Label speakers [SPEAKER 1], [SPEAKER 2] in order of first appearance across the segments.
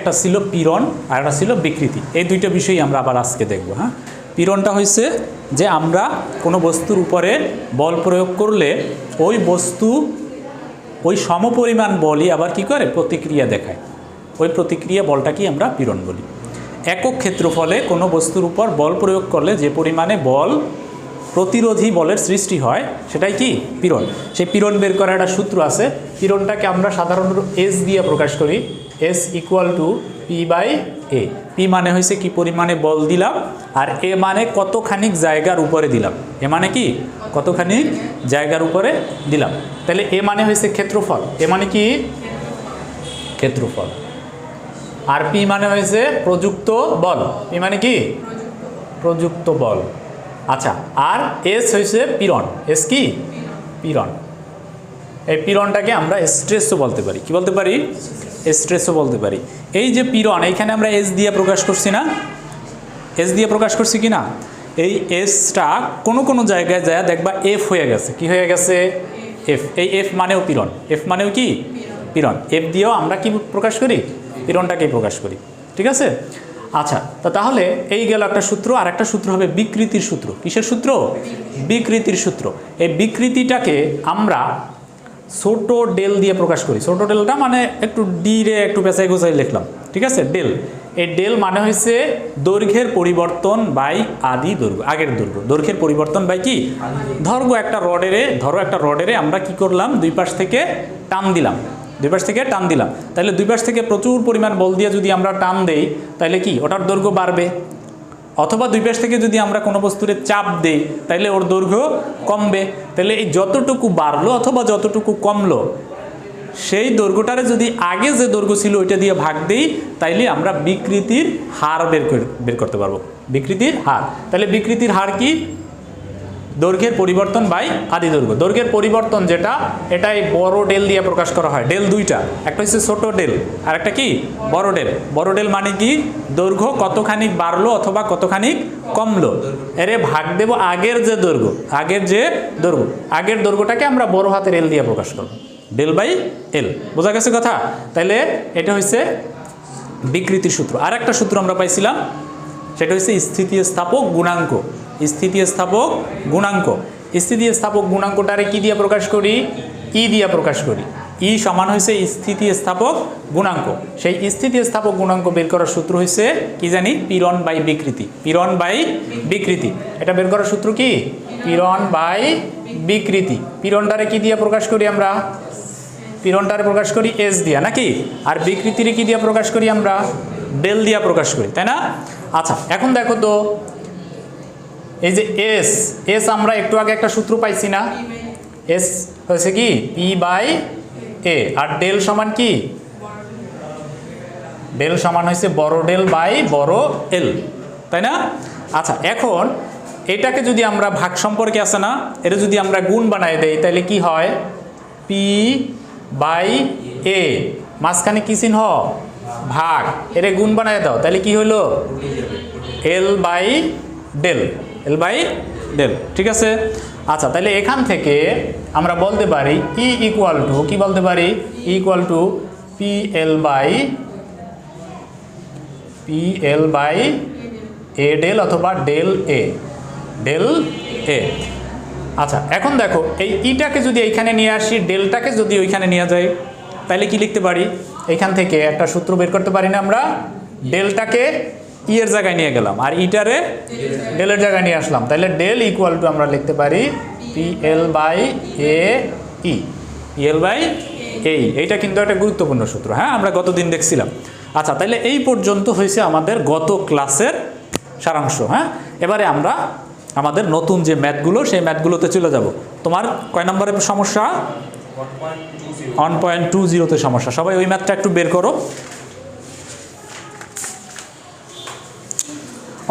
[SPEAKER 1] একটা ছিল পীড়ন আর একটা ছিল বিকৃতি। এই দুইটা বিষয়ই আমরা আবার আজকে দেখব। হ্যাঁ, পীড়নটা হয়েছে যে আমরা কোনো বস্তুর উপরে বল প্রয়োগ করলে ওই বস্তু ওই সমপরিমাণ বলই আবার কি করে প্রতিক্রিয়া দেখায়, ওই প্রতিক্রিয়া বলটাকেই আমরা পীড়ন বলি। একক ক্ষেত্রফলে কোনো বস্তুর উপর বল প্রয়োগ করলে যে পরিমাণে বল প্রতিরোধী বলের সৃষ্টি হয় সেটাই কি পীড়ন। সেই পীড়ন বের করার একটা সূত্র আছে। পীড়নটাকে আমরা সাধারণত এস দিয়ে প্রকাশ করি, S equal to P by A. P মানে হয়েছে কি পরিমাণে বল দিলাম, আর এ মানে কতখানিক জায়গার উপরে দিলাম। এ মানে কি কতখানিক জায়গার উপরে দিলাম। তাহলে এ মানে হয়েছে ক্ষেত্রফল, এ মানে কি ক্ষেত্রফল, আর পি মানে হয়েছে প্রযুক্ত বল, পি মানে কি প্রযুক্ত বল। আচ্ছা, আর এস হয়েছে পীড়ন, এস কি পীড়ন। এই পীড়নটাকে আমরা স্ট্রেসও বলতে পারি। কি বলতে পারি? স্ট্রেসও বলতে পারি। এই যে পীড়ন, এইখানে আমরা এস দিয়ে প্রকাশ করছি না, এস দিয়ে প্রকাশ করছি কি না? এই এসটা কোনো কোনো জায়গায় যায় দেখবা এফ হয়ে গেছে। কি হয়ে গেছে? এফ। এই এফ মানেও পীড়ন, এফ মানেও কি পীড়ন। এফ দিয়েও আমরা কি প্রকাশ করি? পীড়নটাকেই প্রকাশ করি। ঠিক আছে? আচ্ছা, তাহলে এই গেল একটা সূত্র। আর একটা সূত্র হবে বিকৃতির সূত্র। কিসের সূত্র? বিকৃতির সূত্র। এই বিকৃতিটাকে আমরা ছোট ডেল দিয়ে প্রকাশ করি। ছোট ডেলটা মানে একটু ডি রে একটু পেঁচাই গোছাই লিখলাম। ঠিক আছে? ডেল। এই ডেল মানে হয়েছে দৈর্ঘ্যের পরিবর্তন বাই আদি দৈর্ঘ্য, আগের দৈর্ঘ্য। দৈর্ঘ্যের পরিবর্তন বাই কি? ধরো একটা রডেরে আমরা কি করলাম? দুই পাশ থেকে টান দিলাম, দুই পাশ থেকে টান দিলাম। তাহলে দুই পাশ থেকে প্রচুর পরিমাণ বল দিয়ে যদি আমরা টান দেই তাহলে কি ওটার দৈর্ঘ্য বাড়বে। অথবা দুই পাশ থেকে যদি আমরা কোনো বস্তুরে চাপ দেই তাহলে ওর দৈর্ঘ্য কমবে। তাহলে এই যতটুকু বাড়লো অথবা যতটুকু কমলো সেই দৈর্ঘ্যটারে যদি আগে যে দৈর্ঘ্য ছিল ওইটা দিয়ে ভাগ দেই তাইলে আমরা বিকৃতির হার বের করতে পারবো। বিকৃতির হার। তাহলে বিকৃতির হার কি? দৈর্ঘ্যের পরিবর্তন বাই আদি দৈর্ঘ্য। দৈর্ঘ্যের পরিবর্তন যেটা, এটা এই বড় ডেল দিয়ে প্রকাশ করা হয়। ডেল দুইটা, একটা হচ্ছে ছোট ডেল আর একটা কি বড় ডেল। বড় ডেল মানে কি? দৈর্ঘ্য কতখানি বাড়লো অথবা কতখানি কমলো, এরে ভাগ দেব আগের যে দৈর্ঘ্য, আগের দৈর্ঘ্যটাকে আমরা বড় হাতের এল দিয়ে প্রকাশ করব। Del by L. বোঝা গেছে কথা? তাহলে এটা হচ্ছে বিকৃতির সূত্র। আর একটা সূত্র আমরা পাইছিলাম, সেটা হচ্ছে স্থিতিস্থাপক গুণাঙ্ক। স্থিতিস্থাপক গুণাঙ্ক। স্থিতিস্থাপক গুণাঙ্কটারে কি দিয়ে প্রকাশ করি? ই দিয়ে প্রকাশ করি। ই সমান হয়েছে স্থিতিস্থাপক গুণাঙ্ক। সেই স্থিতিস্থাপক গুণাঙ্ক বের করার সূত্র হয়েছে কি জানি? পীড়ন বাই বিকৃতি। পীড়ন বাই বিকৃতি। এটা বের করার সূত্র কি? পীড়ন বাই বিকৃতি। পীড়নটারে কি দিয়ে প্রকাশ করি আমরা? পীড়নটারে প্রকাশ করি এস দিয়া, নাকি? আর বিকৃতিরে কি দিয়ে প্রকাশ করি আমরা? ডেল দিয়া প্রকাশ করি, তাই না? আচ্ছা, এখন দেখো তো এই যে এস, এস আমরা একটু আগে একটা সূত্র পাইছি না? এস হয়েছে কি পি বাই এ। আর ডেল সমান কি? ডেল সমান হয়েছে বড় ডেল বাই বড় এল, তাই না? আচ্ছা, এখন এটাকে যদি আমরা ভাগ সম্পর্কে আছে না, এটা যদি আমরা গুণ বানাই দেই তাহলে কি হয়? পি বাই এ, মাঝখানে কি চিহ্ন? ভাগ। এর গুণ বানাই দাও তাহলে কি হলো? L by del, L by del. ঠিক আছে? আচ্ছা, তাহলে এখান থেকে আমরা বলতে পারি ই ইকুয়াল টু কি বলতে পারি? E equal to P L by A del অথবা ডেল এ, ডেল এ। আচ্ছা, এখন দেখো এই ইটাকে যদি এইখানে নিয়ে আসি, ডেলটাকে যদি ওইখানে নিয়ে যাই তাহলে কি লিখতে পারি? এইখান থেকে একটা সূত্র বের করতে পারি না আমরা? ডেলটাকে ই এর জায়গায় নিয়ে গেলাম আর ইটারে ডেলের জায়গায় নিয়ে আসলাম। তাহলে ডেল ইকুয়াল টু আমরা লিখতে পারি P L by A E, P L by A. এইটা কিন্তু একটা গুরুত্বপূর্ণ সূত্র। হ্যাঁ, আমরা গতদিন দেখছিলাম। আচ্ছা, তাহলে এই পর্যন্ত হয়েছে আমাদের গত ক্লাসের সারাংশ। হ্যাঁ, এবারে আমরা আমাদের নতুন যে ম্যাথগুলো সেই ম্যাথগুলোতে চলে যাব। তোমার কয় নম্বরের সমস্যা? 1.20তে সমস্যা। সবাই ওই ম্যাথটা একটু বের করো।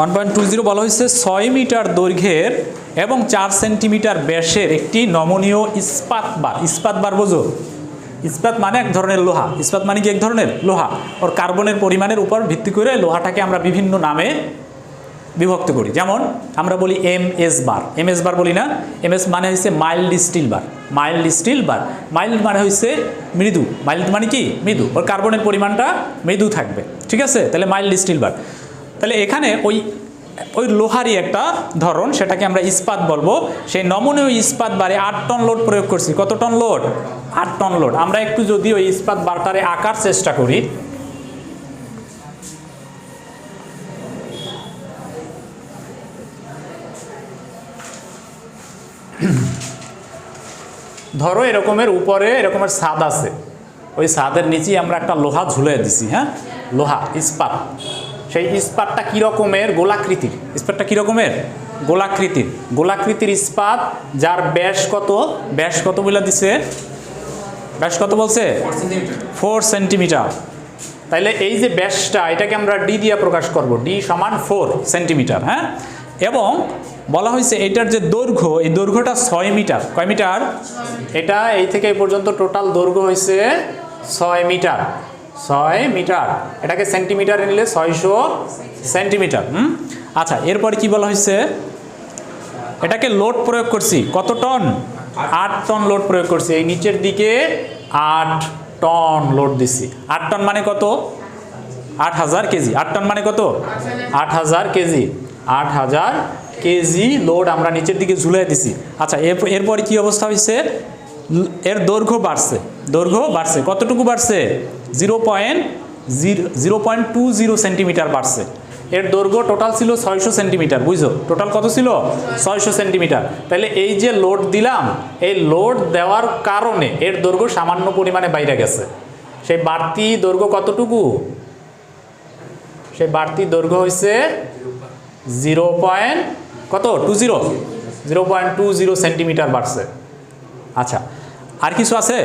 [SPEAKER 1] 1.20 বলা হয়েছে 6 মিটার দৈর্ঘ্যের এবং 4 সেন্টিমিটার ব্যাসের একটি নমনীয় ইস্পাত বার। ইস্পাত বার বোঝো? ইস্পাত মানে এক ধরনের লোহা। ইস্পাত মানে কি? এক ধরনের লোহা। ওর কার্বনের পরিমাণের উপর ভিত্তি করে লোহাটাকে আমরা বিভিন্ন নামে বিভক্ত করি। যেমন আমরা বলি M S bar, M S bar বলি না? এম এস মানে হচ্ছে mild steel bar. Mild steel bar. Mild মানে হচ্ছে মৃদু, মাইল্ড মানে কি মৃদু, ওর কার্বনের পরিমাণটা মৃদু থাকবে, ঠিক আছে? তাহলে মাইল্ড স্টিল বার। তাহলে এখানে ওই লোহারই একটা ধরন, সেটাকে আমরা ইস্পাত বলবো। সেই নমনীয় ইস্পাত বারে 8 টন লোড প্রয়োগ করছি। কত টন লোড? 8 ton load. আমরা একটু যদি ওই ইস্পাত বারটারে আঁকার চেষ্টা করি, ধরো এরকমের উপরে এরকমের ছাদ আছে, ওই ছাদের নিচেই আমরা একটা লোহা ঝুলিয়ে দিছি, হ্যাঁ, লোহা ইস্পাত। সেই ইস্পাতটা কী রকমের? গোলাকৃতির। ইস্পাতটা কী রকমের? গোলাকৃতির। গোলাকৃতির ইস্পাত, যার ব্যাস কত? ব্যাস কত বলে দিছে? ব্যাস কত বলছে? 4 সেন্টিমিটার। তাইলে এই যে ব্যাসটা, এটাকে আমরা ডি দিয়ে প্রকাশ করব, ডি সমান 4 সেন্টিমিটার, হ্যাঁ। এবং বলা হয়েছে এটার যে দৈর্ঘ্য, এই দৈর্ঘ্যটা 6 মিটার। কয় মিটার? এটা এই থেকে এই পর্যন্ত টোটাল দৈর্ঘ্য হয়েছে 6 মিটার। 6 মিটার। এটাকে সেন্টিমিটারে নিলে 600 সেন্টিমিটার। আচ্ছা, এরপরে কি বলা হয়েছে? এটাকে লোড প্রয়োগ করছি কত টন? 8 টন লোড প্রয়োগ করছি। এই নিচের দিকে 8 টন লোড দিছি। 8 টন মানে কত? 8000 কেজি। 8 টন মানে কত? 8000 কেজি। 8000 কেজি লোড আমরা নিচের দিকে ঝুলিয়ে দিছি। আচ্ছা, এরপরে কি অবস্থা হয়েছে? এর দৈর্ঘ্য বাড়ছে। দৈর্ঘ্য বাড়ছে। কতটুকু বাড়ছে? 0.20 সেন্টিমিটার বাড়ছে। এর দৈর্ঘ্য টোটাল ছিল 600 সেন্টিমিটার। বুঝছো? টোটাল কত ছিল? 600 সেন্টিমিটার। তাহলে এই যে লোড দিলাম, এই লোড দেওয়ার কারণে এর দৈর্ঘ্য সামান্য পরিমাণে বাইরে গেছে। সেই বাড়তি দৈর্ঘ্য কতটুকু? সেই বাড়তি দৈর্ঘ্য হয়েছে 0.20 সেন্টিমিটার বাড়ছে। আচ্ছা, আর কিছু আছে?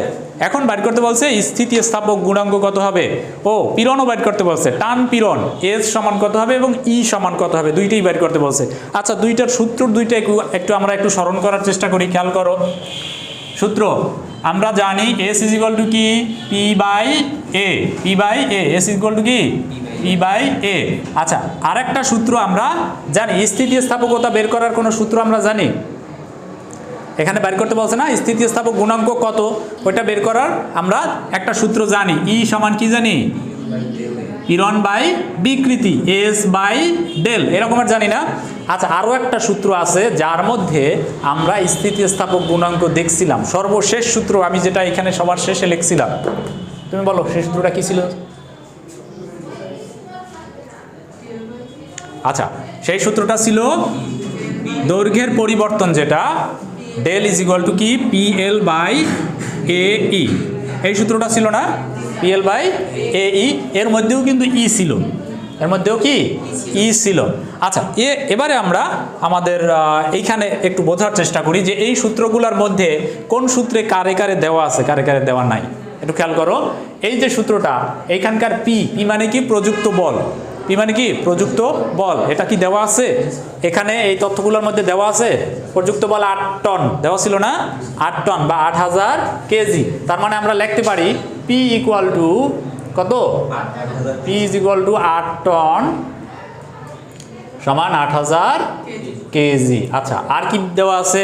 [SPEAKER 1] এখন বাইর করতে বলছে স্থিতিস্থাপক গুণাঙ্ক কত হবে? ও, পীড়নও বাইর করতে বলছে। টান পীড়ন এস সমান কত হবে এবং ই সমান কত হবে, দুইটাই বাইর করতে বলছে। আচ্ছা, দুইটার সূত্র দুইটা আমরা একটু স্মরণ করার চেষ্টা করি। খেয়াল করো সূত্র। আমরা জানি এস ইজ ইকুয়াল টু কি? P by A. P by A. S is equal to কি? P by A. আচ্ছা, আরেকটা সূত্র আমরা জানি, স্থিতিস্থাপকতা বের করার কোনো সূত্র আমরা জানি? এখানে বের করতে বলছে না স্থিতিস্থাপক গুণাঙ্ক কত, ওইটা বের করার আমরা একটা সূত্র জানি। ই সমান কি জানি? পীড়ন বাই বিকৃতি, এস বাই ডেল, এরকম আর জানি না। আচ্ছা, আরও একটা সূত্র আছে যার মধ্যে আমরা স্থিতিস্থাপক গুণাঙ্ক দেখছিলাম। সর্বশেষ সূত্র, আমি যেটা এখানে সবার শেষে লিখছিলাম, তুমি বলো সেই সূত্রটা কি ছিল? আচ্ছা, সেই সূত্রটা ছিল দৈর্ঘ্যের পরিবর্তন, যেটা ডেল ইজ ইকুয়াল টু কি? পি এল বাই এ ই। এই সূত্রটা ছিল না? পি এল বাই এ ই। এর মধ্যেও কিন্তু ই ছিল। এর মধ্যেও কি? ই ছিল। আচ্ছা, এবারে আমরা আমাদের এইখানে একটু বোঝার চেষ্টা করি যে এই সূত্রগুলোর মধ্যে কোন সূত্রে কারে কারে দেওয়া আছে, কারে কারে দেওয়া নাই। একটু খেয়াল করো। এই যে সূত্রটা, এইখানকার পি, পি মানে কি? প্রযুক্ত বল। পি মানে কি? প্রযুক্ত বল। এটা কি দেওয়া আছে? এখানে এই তথ্যগুলোর মধ্যে দেওয়া আছে। প্রযুক্ত বল 8 টন দেওয়া ছিল না? 8 টন বা 8000 কেজি। তার মানে আমরা লিখতে পারি পি ইকুয়াল টু কত? P is equal to 8 ton সমান 8000 কেজি। আচ্ছা, আর কি দেওয়া আছে?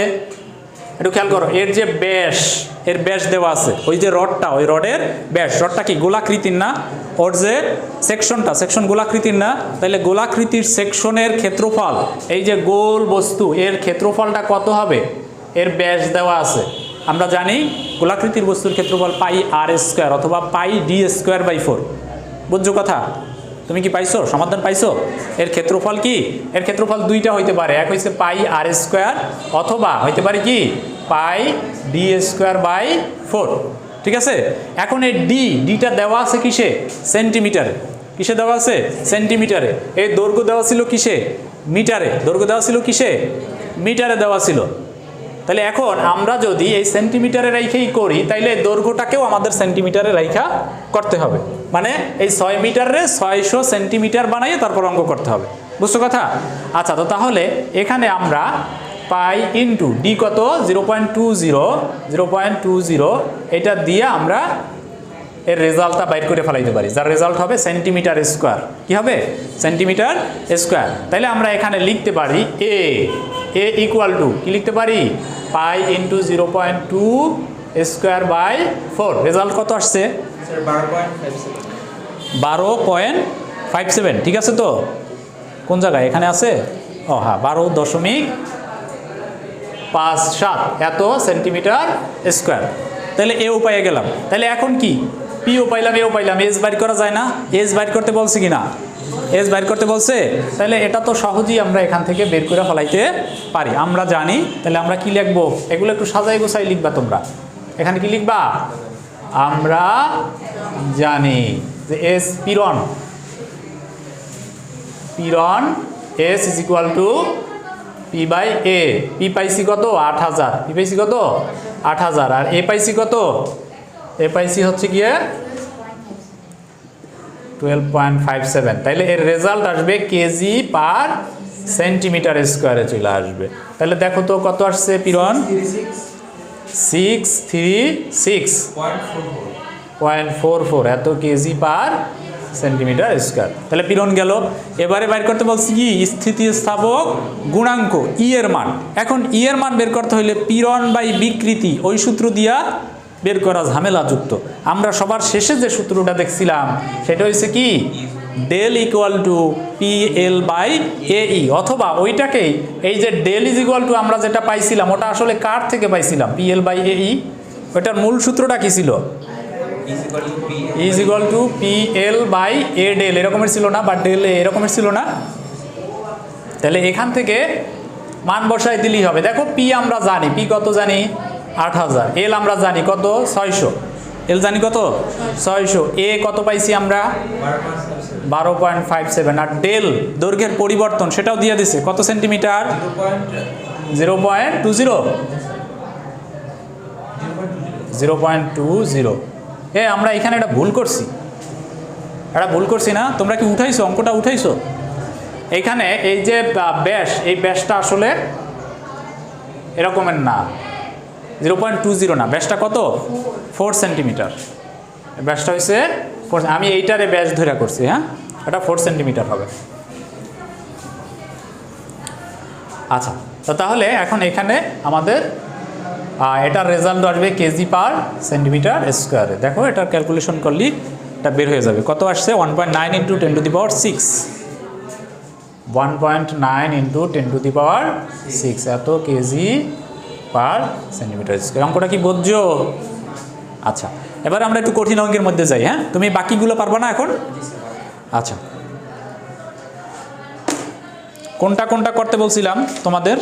[SPEAKER 1] একটু খেয়াল করো। এর যে ব্যাস, এর ব্যাস দেওয়া আছে। ওই যে রডটা, ওই রডের ব্যাস। রডটা কি গোলাকৃতির না? ওর যে সেকশনটা, সেকশন গোলাকৃতির না? তাহলে গোলাকৃতির সেকশনের ক্ষেত্রফল, এই যে গোল বস্তু, এর ক্ষেত্রফলটা কত হবে? এর ব্যাস দেওয়া আছে। আমরা জানি গোলাকৃতির বস্তুর ক্ষেত্রফল পাই আর স্কোয়ার অথবা পাই ডি স্কোয়ার বাই 4। বুঝছো কথা? তুমি কি পাইছো? সমাধান পাইছো? এর ক্ষেত্রফল কি? এর ক্ষেত্রফল দুইটা হইতে পারে। এক হইছে পাই আর স্কোয়ার, অথবা হইতে পারে কি? পাই ডি স্কোয়ার বাই 4। ঠিক আছে? এখন এই ডিটা দেওয়া আছে কিসে? সেন্টিমিটারে। কিসে দেওয়া আছে? সেন্টিমিটারে। এই দৈর্ঘ্য দেওয়া ছিল কিসে? মিটারে। দৈর্ঘ্য দেওয়া ছিল কিসে? মিটারে দেওয়া ছিল। তাহলে এখন আমরা যদি এই সেন্টিমিটারে রেখেই করি, তাইলে দৈর্ঘ্যটাকেও আমাদের সেন্টিমিটারে রাইখা করতে হবে। মানে এই 6 মিটারে 600 সেন্টিমিটার বানাইয়ে তারপর অঙ্ক করতে হবে। বুঝছো কথা? আচ্ছা, তো তাহলে এখানে আমরা পাই ইন্টু ডি কত? 0.20 এটা দিয়ে আমরা এর রেজাল্টটা বাইর করে ফেলাইতে পারি, যার রেজাল্ট হবে সেন্টিমিটার স্কোয়ার। কি হবে? Centimetre square. তাইলে আমরা এখানে লিখতে পারি এ ইকুয়াল টু কি লিখতে পারি? Pi into 0.2 square by 4। Result কত আসছে? 12.57। ঠিক আছে তো? কোন জায়গায়? এখানে আছে? ও হ্যাঁ, 12.57 এত সেন্টিমিটার স্কোয়ার। তাহলে এও পাইয়ে গেলাম। তাহলে এখন কি? পিও পাইলাম, এও পাইলাম। এস বাইর করা যায় না? এস বাইর করতে বলছে কি না? এস বাইর করতে বলছে। তাহলে এটা তো সহজেই আমরা এখান থেকে বের করে ফেলাইতে পারি, আমরা জানি। তাহলে আমরা কি লিখবো? এগুলো একটু সাজাই গোছাই লিখবা তোমরা। এখানে কি লিখবা? আমরা জানি যে এস পীড়ন, পীড়ন S is equal to P by A. P পাইছি কত? 8000। পি পাইছি কত? 8000। আর এ পাইছি কত? এ পাইছি হচ্ছে গিয়ে 12.57। তাইলে এর রেজাল্ট আসবে কেজি পার সেন্টিমিটার স্কোয়ারে চলে আসবে। তাহলে দেখো তো কত আসছে পীড়ন? 636.44 এত কেজি পার সেন্টিমিটার স্কোয়ার। তাহলে পীড়ন গেল। এবারে বাইর করতে বলছি কি? স্থিতিস্থাপক গুণাঙ্ক ই এর মান। এখন ই এর মান বের করতে হইলে পীড়ন বাই বিকৃতি ওই সূত্র দিয়া বের করা ঝামেলাযুক্ত। আমরা সবার শেষে যে সূত্রটা দেখছিলাম সেটা হচ্ছে কি? Del equal to P L by A E, অথবা ওইটাকেই এই যে ডেল ইজ ইকুয়াল টু আমরা যেটা পাইছিলাম ওটা আসলে কার থেকে পাইছিলাম? P L by A E. ওইটার মূল সূত্রটা কি ছিল? Is equal to P L by A del, এরকমের ছিল না? বা ডেল এরকমের ছিল না? তাহলে এখান থেকে মান বসাই দিলেই হবে। দেখো পি আমরা জানি, পি কত জানি? 8000। এল আমরা জানি কত? 600। এল জানি কত? 600। এ কত পাইছি আমরা? 12.57। আর ডেল দৈর্ঘ্যের পরিবর্তন সেটাও দিয়ে দিছে কত সেন্টিমিটার? 0.20। আমরা এখানে একটা ভুল করছি, না? তোমরা কি উঠাইছো? অঙ্কটা উঠাইছো? এইখানে এই যে ব্যাস, এই ব্যাসটা আসলে এরকমের না, 0.20 না। ব্যাসটা কত? 4 সেন্টিমিটার। ব্যাসটা হয়েছে 4। আমি এইটারে ব্যাস ধরে করছি, হ্যাঁ? এটা 4 সেন্টিমিটার হবে। আচ্ছা, তো তাহলে এখন এখানে আমাদের এটার রেজাল্ট আসবে কেজি পার সেন্টিমিটার স্কোয়ারে। দেখো এটার ক্যালকুলেশন করলে এটা বের হয়ে যাবে। কত আসছে? 1.9 into 10 to the power 6। 1.9 into 10 to the power 6 এত কেজি পার সেন্টিমিটার স্কোয়ার। অঙ্কটা কি বুঝছো? আচ্ছা, এবার আমরা একটু কঠিন অঙ্কের মধ্যে যাই। হ্যাঁ, তুমি বাকিগুলো পারবা না এখন? আচ্ছা, কোনটা কোনটা করতে বলছিলাম তোমাদের?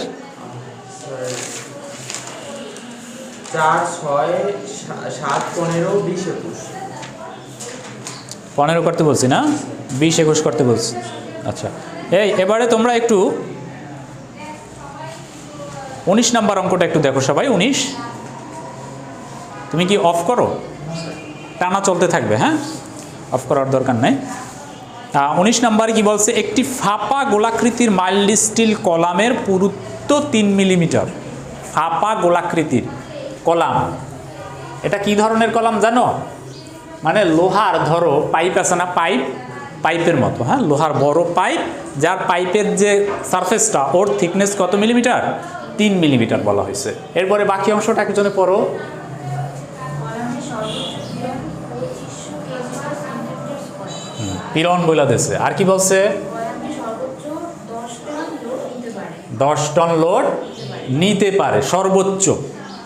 [SPEAKER 2] 4, 6, 7, 15, 20, 21।
[SPEAKER 1] 15 করতে বলছি না? 20, 21 করতে বলছি। আচ্ছা, এবারে তোমরা একটু 19 নাম্বার অঙ্কটা একটু দেখো সবাই। 19 তুমি কি অফ করো? টানা চলতে থাকবে, হ্যাঁ, অফ করার দরকার নেই। 19 নাম্বার কি বলছে? একটি ফাঁপা গোলাকৃতির মাইল্ড স্টিল কলামের পুরুত্ব 3 মিলিমিটার। ফাঁপা গোলাকৃতির কলাম, এটা কি ধরনের কলাম জানো? মানে লোহার, ধরো পাইপ আছে না, পাইপের মতো, হ্যাঁ, লোহার বড় পাইপ, যার পাইপের যে সারফেসটা ওর থিকনেস কত মিলিমিটার? 3 মিলিমিটার বলা হয়েছে। এরপরে বাকি অংশটা একজনে পড়ো। পীড়ন বইলা দিয়েছে। আর কি বলছে? 10 টন লোড নিতে পারে সর্বোচ্চ।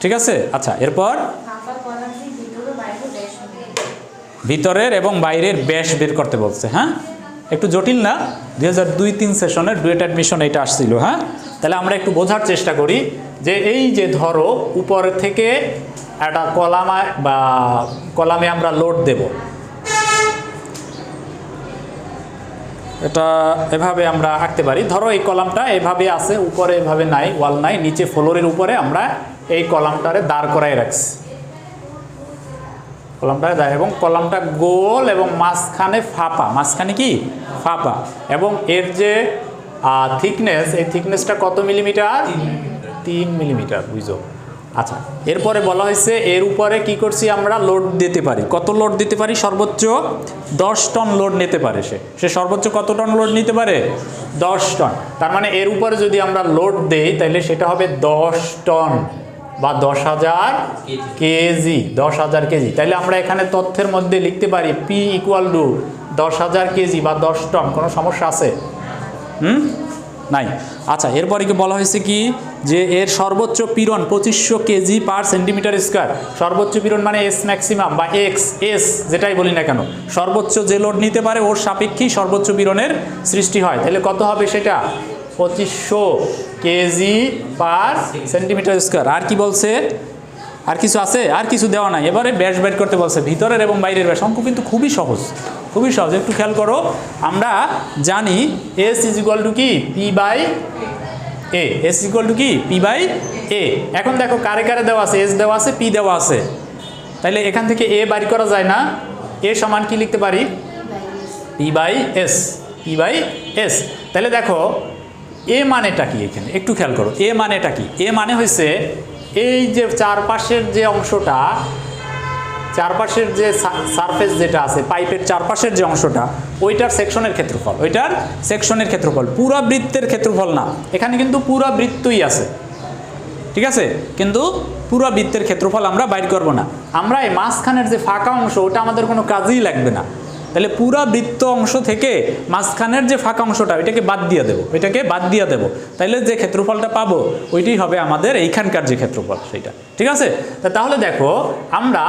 [SPEAKER 1] ঠিক আছে। আচ্ছা, এরপর ভিতরের এবং বাইরের ব্যাস বের করতে বলছে। হ্যাঁ, একটু জটিল না? 2002-03 সেশনের ডুয়েট অ্যাডমিশন এটা আসছিল। হ্যাঁ, তাহলে আমরা একটু বোঝার চেষ্টা করি যে এই যে ধরো উপর থেকে একটা কলামে আমরা লোড দেব, এটা এভাবে আমরা আঁকতে পারি। ধরো এই কলামটা এভাবে আছে, উপরে এভাবে নাই, ওয়াল নাই, নিচে ফ্লোরের উপরে আমরা এই কলামটারে দাঁড় করাই রাখছি। কলামটা দাঁড়, এবং কলামটা গোল এবং মাঝখানে ফাঁপা। মাঝখানে কি? ফাঁপা। এবং এর যে থিকনেস, এই থিকনেসটা কত মিলিমিটার? 3 মিলিমিটার। বুঝো? আচ্ছা, এরপরে বলা হয়েছে এর উপরে কি করছি আমরা? লোড দিতে পারি। কত লোড দিতে পারি? সর্বোচ্চ 10 টন লোড নিতে পারে। সে সর্বোচ্চ কত টন লোড নিতে পারে? 10 টন। তার মানে এর উপরে যদি আমরা লোড দেই তাহলে সেটা হবে 10 টন। বা 10,000 কেজি, 10,000 কেজি। তাইলে আমরা এখানে তথ্যের মধ্যে লিখতে পারি পি ইকুয়াল টু 10,000 কেজি বা 10 টন। কোনো সমস্যা আছে? নাই। আচ্ছা, এরপরে কি বলা হয়েছে কি যে এর সর্বোচ্চ পীড়ন 2500 কেজি পার সেন্টিমিটার স্কোয়ার। সর্বোচ্চ পীড়ন মানে এস ম্যাক্সিমাম বা এস যেটাই বলি না কেন, সর্বোচ্চ যে লোড নিতে পারে ওর সাপেক্ষেই সর্বোচ্চ পীড়নের সৃষ্টি হয়। তাহলে কত হবে সেটা? 2500 কেজি পার সেন্টিমিটার স্কোয়ার। আর কি বলছে? আর কিছু আছে? আর কিছু দেওয়া নাই। এবারে ব্যাস বের করতে বলছে, ভিতরের এবং বাইরের ব্যাস। অঙ্ক কিন্তু খুবই সহজ, খুবই সহজ। একটু খেয়াল করো, আমরা জানি এস ইজ ইকুয়াল টু কি P by A. S equal to কি পি বাই এ। এখন দেখো কারে কারে দেওয়া আছে, এস দেওয়া আছে, পি দেওয়া আছে। তাইলে এখান থেকে এ বাড়ি করা যায় না? এ সমান কি লিখতে পারি? P by S, P by S. তাহলে দেখো এ মানেটা কি এখানে একটু খেয়াল করো। এ মানেটা কি? এ মানে হয়েছে এই যে চারপাশের যে অংশটা, চারপাশের যে সারফেস যেটা আছে পাইপের চারপাশের যে অংশটা, ওইটার সেকশনের ক্ষেত্রফল, ওইটার সেকশনের ক্ষেত্রফল, পুরা বৃত্তের ক্ষেত্রফল না। এখানে কিন্তু পুরা বৃত্তই আছে, ঠিক আছে, কিন্তু পুরা বৃত্তের ক্ষেত্রফল আমরা বাইর করব না। আমরা এই মাঝখানের যে ফাঁকা অংশ, ওটা আমাদের কোনো কাজেই লাগবে না। তাহলে পুরা বৃত্ত অংশ থেকে মাঝখানের যে ফাঁকা অংশটা, ওইটাকে বাদ দিয়ে দেবো, ওইটাকে বাদ দিয়ে দেবো। তাইলে যে ক্ষেত্রফলটা পাবো ওইটাই হবে আমাদের এইখানকার যে ক্ষেত্রফল, সেটা, ঠিক আছে। তাহলে দেখো আমরা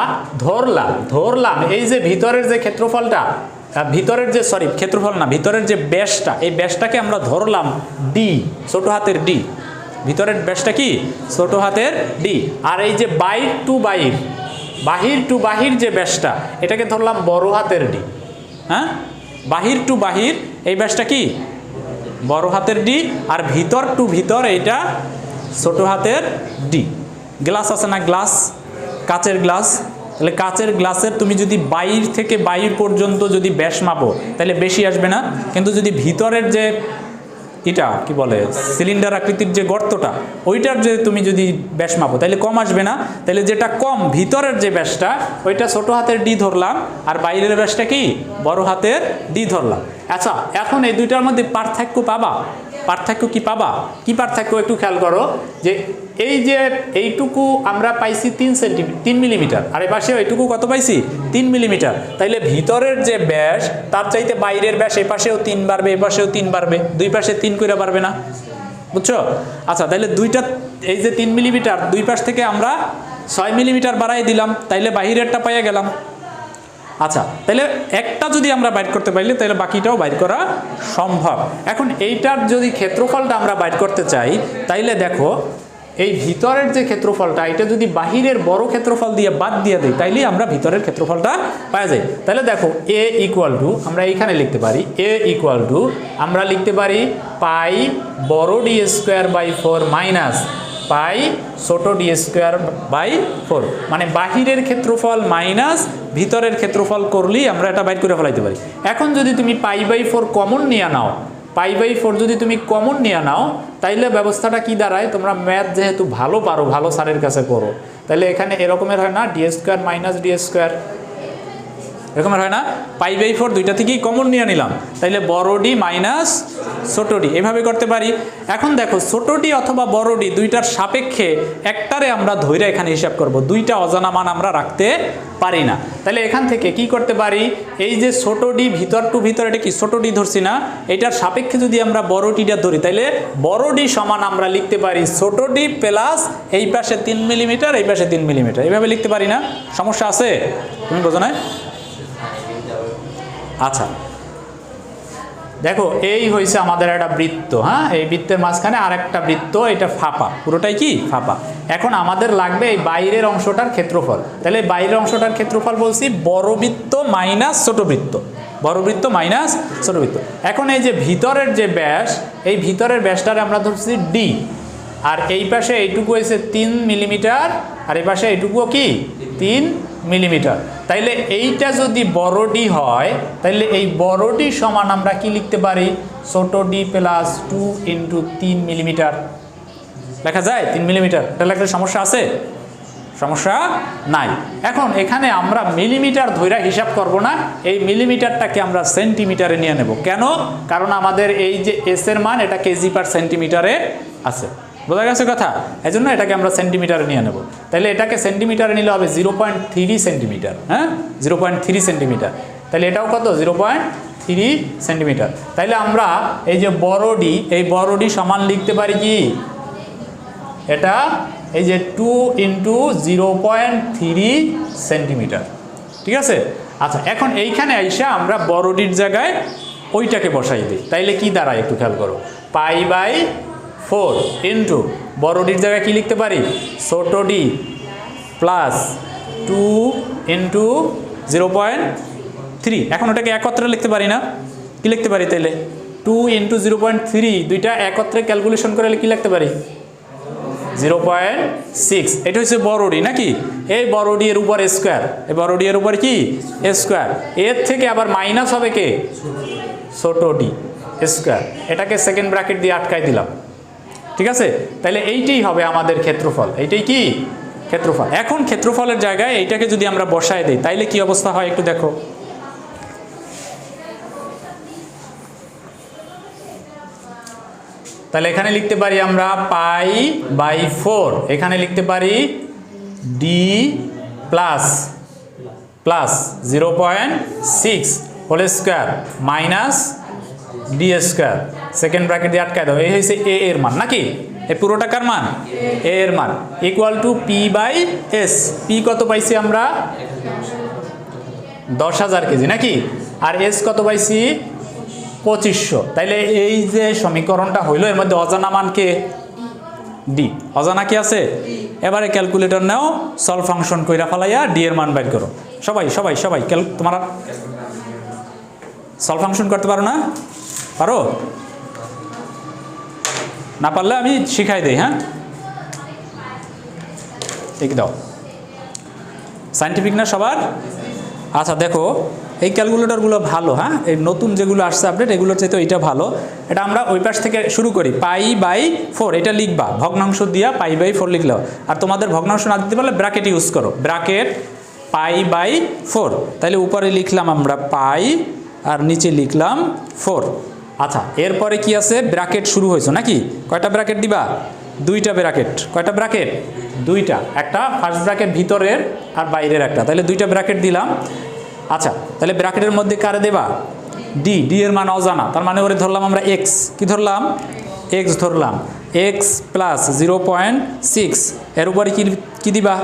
[SPEAKER 1] ধরলাম এই যে ভিতরের যে ক্ষেত্রফলটা, ভিতরের যে ক্ষেত্রফল না, ভিতরের যে ব্যাসটা, এই ব্যাসটাকে আমরা ধরলাম ডি, ছোট হাতের ডি। ভিতরের ব্যাসটা কি? ছোট হাতের ডি। আর এই যে বাইর টু বাহির যে ব্যাসটা, এটাকে ধরলাম বড় হাতের ডি। হ্যাঁ, বাহির টু বাহির এই ব্যাসটা কি? বড় হাতের ডি। আর ভিতর টু ভিতর এইটা ছোট হাতের ডি। গ্লাস আছে না, গ্লাস, কাচের গ্লাস। তাহলে কাচের গ্লাসের তুমি যদি বাইর থেকে বাইর পর্যন্ত যদি ব্যাস মাপো তাহলে বেশি আসবে না, কিন্তু যদি ভিতরের যে এটা কি বলে সিলিন্ডার আকৃতির যে গর্তটা, ওইটার যে তুমি যদি ব্যাস মাপো তাহলে কম আসবে না। তাহলে যেটা কম, ভিতরের যে ব্যাসটা, ওইটা ছোট হাতের ডি ধরলাম, আর বাইরের ব্যাসটা কি? বড় হাতের ডি ধরলাম। আচ্ছা, এখন এই দুইটার মধ্যে পার্থক্য পাবা। পার্থক্য কি পাবা? কি পার্থক্য একটু খেয়াল করো, যে এই যে এইটুকু আমরা পাইছি 3 মিলিমিটার, আর এই পাশে এইটুকু কত পাইছি? 3 মিলিমিটার। তাইলে ভিতরের যে ব্যাস তার চাইতে বাইরের ব্যাস এ পাশেও 3 বাড়বে, এ পাশেও 3 বাড়বে, দুই পাশে 3 করে বাড়বে না? বুঝছো? আচ্ছা, তাইলে দুইটা, এই যে 3 মিলিমিটার, দুই পাশ থেকে আমরা 6 মিলিমিটার বাড়াই দিলাম, তাইলে বাহিরেরটা পাইয়া গেলাম। আচ্ছা, তাহলে একটা যদি আমরা বাইর করতে পারলে তাহলে বাকিটাও বাইর করা সম্ভব। এখন এইটার যদি ক্ষেত্রফলটা আমরা বাইর করতে চাই, তাইলে দেখো এই ভিতরের যে ক্ষেত্রফলটা, এটা যদি বাহিরের বড় ক্ষেত্রফল দিয়ে বাদ দিয়ে দিই, তাইলে আমরা ভিতরের ক্ষেত্রফলটা পাওয়া যায়। তাহলে দেখো এ ইকুয়াল টু, আমরা এইখানে লিখতে পারি এ ইকুয়াল টু, আমরা লিখতে পারি পাই বড় D square by 4 minus pi ছোট ডি স্কোয়ার বাই 4। মানে বাহিরের ক্ষেত্রফল মাইনাস ভিতরের ক্ষেত্রফল করলেই আমরা এটা বাইর করে ফেলাইতে পারি। এখন যদি তুমি পাই বাই 4 কমন নিয়ে নাও, পাই বাই 4 যদি তুমি কমন নিয়ে নাও, তাইলে ব্যবস্থাটা কি দাঁড়ায়? তোমরা ম্যাথ যেহেতু ভালো পারো, ভালো স্যারের কাছে পড়ো, তাহলে এখানে এরকমের হয় না, D square minus D square, এরকমের হয় না? পাই বাই 4 দুইটা থেকেই কমন নিয়ে নিলাম, তাইলে বড় ডি মাইনাস ছোট ডি, এভাবে করতে পারি। এখন দেখো ছোট ডি অথবা বড় ডি দুইটার সাপেক্ষে একটারে আমরা ধইরা এখানে হিসাব করব, দুইটা অজানা মান আমরা রাখতে পারি না। তাহলে এখান থেকে কি করতে পারি, এই যে ছোট ডি ভিতর টু ভিতর, এটা কি ছোট ডি ধরছি না, এটার সাপেক্ষে যদি আমরা বড় ডিটা ধরি, তাহলে বড় ডি সমান আমরা লিখতে পারি ছোট ডি প্লাস এই পাশে 3 মিলিমিটার, এই পাশে 3 মিলিমিটার, এইভাবে লিখতে পারি না? সমস্যা আছে? তুমি বোঝো না? আচ্ছা, দেখো এই হয়েছে আমাদের একটা বৃত্ত। হ্যাঁ, এই বৃত্তের মাঝখানে আর একটা বৃত্ত, এটা ফাঁপা, পুরোটাই কি ফাঁপা। এখন আমাদের লাগবে এই বাইরের অংশটার ক্ষেত্রফল। তাহলে বাইরের অংশটার ক্ষেত্রফল বলছি বড় বৃত্ত মাইনাস ছোট বৃত্ত, বড় বৃত্ত মাইনাস ছোট বৃত্ত। এখন এই যে ভিতরের যে ব্যাস, এই ভিতরের ব্যাসটারে আমরা ধরছি ডি, আর এই পাশে এইটুকু হয়েছে 3 মিলিমিটার, আর এই পাশে এইটুকুও কি 3 মিলিমিটার। তাইলে এইটা যদি বড় ডি হয়, তাইলে এই বড় ডি সমান আমরা কি লিখতে পারি, ছোট ডি প্লাস 2 ইন্টু 3 মিলিমিটার লেখা যায়। 3 মিলিমিটার, এটা লেখলে সমস্যা আছে? সমস্যা নাই। এখন এখানে আমরা মিলিমিটার ধইরা হিসাব করব না, এই মিলিমিটারটাকে আমরা সেন্টিমিটারে নিয়ে নেব। কেন? কারণ আমাদের এই যে এস এর মান, এটা কেজি পার সেন্টিমিটারে আছে। বোঝা গেছে কথা? এই জন্য এটাকে আমরা সেন্টিমিটারে নিয়ে নেব। তাহলে এটাকে সেন্টিমিটারে নিলে হবে 0.3 সেন্টিমিটার, হ্যাঁ 0.3 সেন্টিমিটার। তাহলে এটাও কত? 0.3 সেন্টিমিটার। তাইলে আমরা এই যে বড় ডি, এই বড় ডি সমান লিখতে পারি কি? এটা এই যে 2 × 0.3 সেন্টিমিটার, ঠিক আছে? আচ্ছা, এখন এইখানে আইসা আমরা বড় ডির জায়গায় ওইটাকে বসাই দিই। তাইলে কি দাঁড়ায় একটু খেয়াল করো, π/4 ইন্টু বড় ডির জায়গায় কি লিখতে পারি? ছোট ডি প্লাস 2 × 0.3। এখন ওটাকে একত্রে লিখতে পারি না? কি লিখতে পারি তাইলে? 2 × 0.3 দুইটা একত্রে ক্যালকুলেশন করে কি লিখতে পারি? 0.6। এটা হচ্ছে বড় ডি নাকি? এই বড় ডি এর উপর স্কোয়ার, এই বড় ডি এর উপর কি স্কোয়ার, এর থেকে আবার মাইনাস হবে কে? ছোট ডি স্কোয়ার। এটাকে সেকেন্ড ব্র্যাকেট দিয়ে আটকাই দিলাম, ঠিক আছে? তাহলে এইটাই হবে আমাদের ক্ষেত্রফল। এইটাই কি ক্ষেত্রফল। এখন ক্ষেত্রফলের জায়গায় এইটাকে যদি আমরা বসায় দিই তাইলে কি অবস্থা হয় একটু দেখো। তাহলে এখানে লিখতে পারি আমরা π/4, এখানে লিখতে পারি D plus 0.6 whole square minus D square, second bracket দিয়ে আটকায় দাও। এই হয়েছে এ এর মান নাকি? এই পুরোটা কার মান? এ এর মান ইকুয়াল টু p/s। পি কত পাইছি আমরা? 10,000 কেজি নাকি? আর এস কত পাইছি? 2500। তাইলে এই যে সমীকরণটা হইলো এর মধ্যে অজানা মান কে? ডি। অজানা কি আছে? এবারে ক্যালকুলেটর নাও, সলভ ফাংশন কইরা ফেলাইয়া ডি এর মান বের করো। সবাই সবাই সবাই তোমরা সলভ ফাংশন করতে পারো না? পারো? না পারলে আমি শিখাই দেই, হ্যাঁ ঠিক দাও। সায়েন্টিফিক না সবার? আচ্ছা দেখো, এই ক্যালকুলেটরগুলো ভালো, হ্যাঁ এই নতুন যেগুলো আসছে আপডেট এগুলোর চাইতে এটা ভালো। এটা আমরা ওই পাশ থেকে শুরু করি। π/4 এটা লিখবা, ভগ্নাংশ দিয়া π/4 লিখলেও। আর তোমাদের ভগ্নাংশ না দিতে পারলে ব্র্যাকেট ইউজ করো, ব্র্যাকেট π/4। তাহলে উপরে লিখলাম আমরা পাই আর নিচে লিখলাম 4। আচ্ছা, এরপরে কি আছে? ব্র্যাকেট শুরু হয়েছে নাকি? কয়টা ব্র্যাকেট দিবা? দুইটা ব্র্যাকেট। কয়টা ব্র্যাকেট? দুইটা। একটা ফার্স্ট ব্র্যাকেট ভিতরের আর বাইরের একটা, তাহলে দুইটা ব্র্যাকেট দিলাম। আচ্ছা, তাহলে ব্র্যাকেটের মধ্যে কারে দেবা? ডি। ডি এর মান অজানা, তার মানে ওরে ধরলাম আমরা এক্স। কি ধরলাম? এক্স ধরলাম। এক্স প্লাস 0.6 এর উপরে কি দিবা?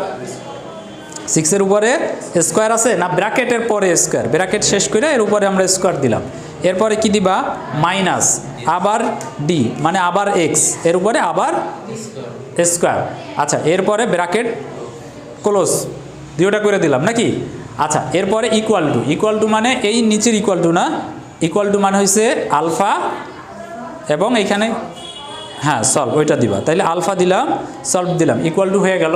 [SPEAKER 1] 6 এর উপরে স্কোয়ার আছে না, ব্র্যাকেটের পরে স্কোয়ার, ব্র্যাকেট শেষ করে এর উপরে আমরা স্কোয়ার দিলাম। এরপরে কি দিবা? মাইনাস আবার ডি, মানে আবার এক্স, এর উপরে আবার স্কোয়ার। আচ্ছা, এরপরে ব্র্যাকেট ক্লোজ, দুইটা করে দিলাম নাকি? আচ্ছা, এরপরে ইকুয়াল টু। ইকুয়াল টু মানে এই নিচের ইকুয়াল টু না, ইকুয়াল টু মানে হয়েছে আলফা, এবং এইখানে হ্যাঁ সলভ ওইটা দিবা। তাইলে আলফা দিলাম, সলভ দিলাম, ইকুয়াল টু হয়ে গেল।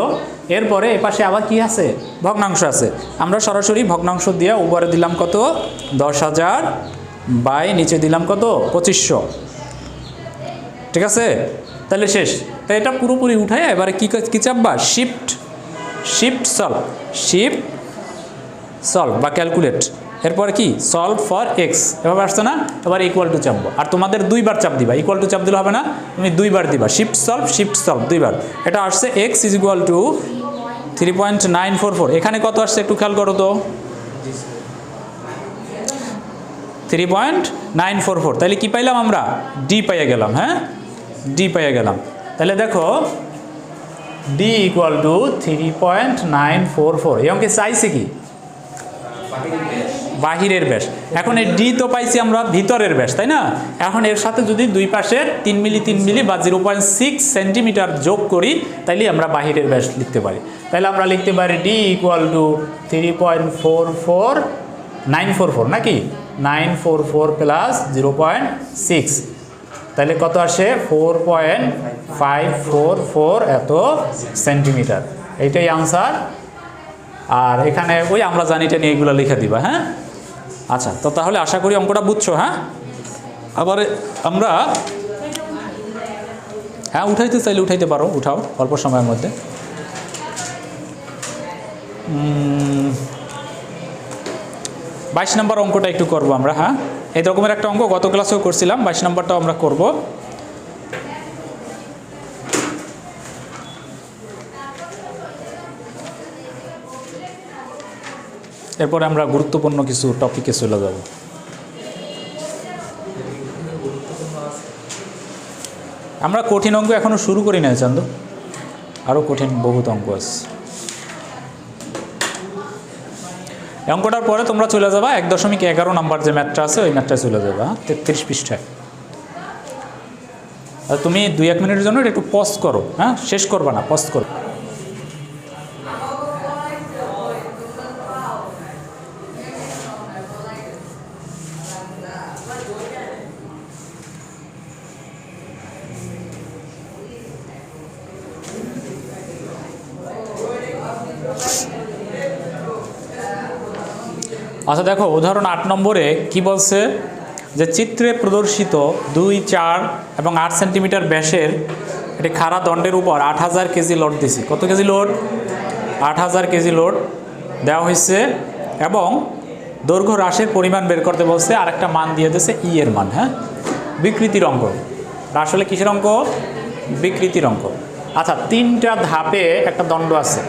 [SPEAKER 1] এরপরে এপাশে আবার কি আছে? ভগ্নাংশ আছে। আমরা সরাসরি ভগ্নাংশ দিয়ে উপরে দিলাম কত? 10,000 বাই নিচে দিলাম কত? 2500। ঠিক আছে, তাহলে শেষ। তাই এটা পুরোপুরি উঠায় এবারে কি চাপবা? শিফট সলভ বা ক্যালকুলেট। এরপরে কি? সলভ ফর এক্স, এভাবে আসছে না? এবার ইকুয়াল টু চাপবো। আর তোমাদের দুইবার চাপ দিবা, ইকুয়াল টু চাপ দিলে হবে না, তুমি দুইবার দিবা। শিফট সলভ দুইবার। এটা আসছে এক্স ইজ ইকুয়াল টু 3.944। এখানে কত আসছে একটু খেয়াল করো তো, 3.944। তাহলে কি পাইলাম আমরা? ডি পাইয়া গেলাম। হ্যাঁ, ডি পাইয়া গেলাম। তাহলে দেখো ডি ইকুয়াল টু 3.944। এই অঙ্কে চাইছে কি? বাহিরের ব্যাস। এখন এই ডি তো পাইছি আমরা ভিতরের ব্যাস, তাই না? এখন এর সাথে যদি দুই পাশের 3 মিলি বা 0.6 সেন্টিমিটার যোগ করি তাইলে আমরা বাহিরের ব্যাস লিখতে পারি। তাহলে আমরা লিখতে পারি ডি ইকুয়াল টু 3.44944 নাকি? 944 প্লাস 0.6, তাহলে কত আসে? 4.544 এত সেন্টিমিটার। এইটাই আনসার। আর এখানে ওই আমরা জানিটা নিয়ে এগুলো লিখে দিবা। হ্যাঁ, আচ্ছা, তো তাহলে আশা করি অঙ্কটা বুঝছো। হ্যাঁ, আবার আমরা উঠাইতে চাইলে উঠাইতে পারো, উঠাও অল্প সময়ের মধ্যে। 22 নম্বর অঙ্কটা একটু করবো আমরা। হ্যাঁ, এই রকমের একটা অঙ্ক গত ক্লাসেও করছিলাম, 22 নম্বরটাও আমরা করব। এরপরে আমরা গুরুত্বপূর্ণ কিছু টপিকে চলে যাব। আমরা কঠিন অঙ্ক এখনও শুরু করি না চান্দু, আরও কঠিন বহুত অঙ্ক আছে। এই অঙ্কটার পরে তোমরা চলে যাবা 1.11 নাম্বার যে ম্যাথটা আছে ওই ম্যাথটায় চলে যাবা 33 পৃষ্ঠায়। আর তুমি 2-1 মিনিটের জন্য একটু পজ করো, হ্যাঁ, শেষ করবা না, পজ করো। আচ্ছা দেখো, উদাহরণ 8 নম্বরে কি বলছে যে চিত্রে প্রদর্শিত 2, 4 এবং 8 সেন্টিমিটার ব্যাসের একটি খাড়া দণ্ডের উপর 8000 কেজি লোড দিছি। কত কেজি লোড? 8000 কেজি লোড দেওয়া হয়েছে এবং দৈর্ঘ্য হ্রাসের পরিমাণ বের করতে বলছে, আর একটা মান দিয়ে দিয়েছে ই এর মান। হ্যাঁ, বিকৃতির অঙ্ক। আসলে কিসের অঙ্ক? বিকৃতির অঙ্ক। আচ্ছা, 3টা ধাপে একটা দণ্ড আছে।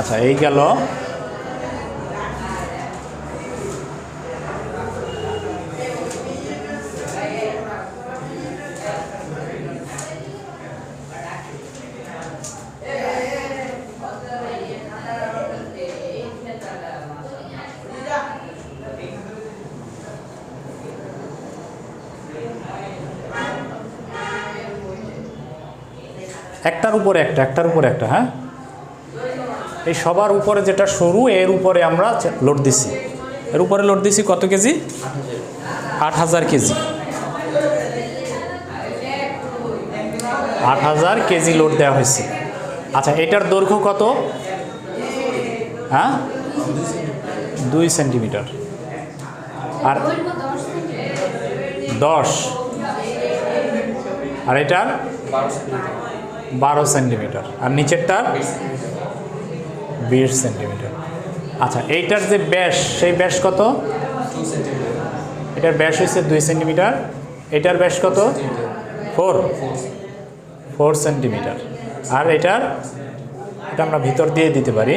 [SPEAKER 1] আচ্ছা, এই গেল একটার উপরে একটা, হ্যাঁ, এই সবার উপরে যেটা সরু এর উপরে আমরা লোড দিছি। এর উপরে লোড দিছি কত কেজি? 8000 কেজি। 8000 কেজি লোড দেওয়া হয়েছে। আচ্ছা, এটার দৈর্ঘ্য কত? হ্যাঁ, 2 সেন্টিমিটার। আর 10, আর এটার 12 সেন্টিমিটার, আর নিচেরটার 20 সেন্টিমিটার। আচ্ছা, এইটার যে ব্যাস, সেই ব্যাস কত?
[SPEAKER 2] 2 সেন্টিমিটার।
[SPEAKER 1] এটার ব্যাস হচ্ছে 2 সেন্টিমিটার। এটার ব্যাস কত? 4 সেন্টিমিটার। আর এটা আমরা ভিতর দিয়ে দিতে পারি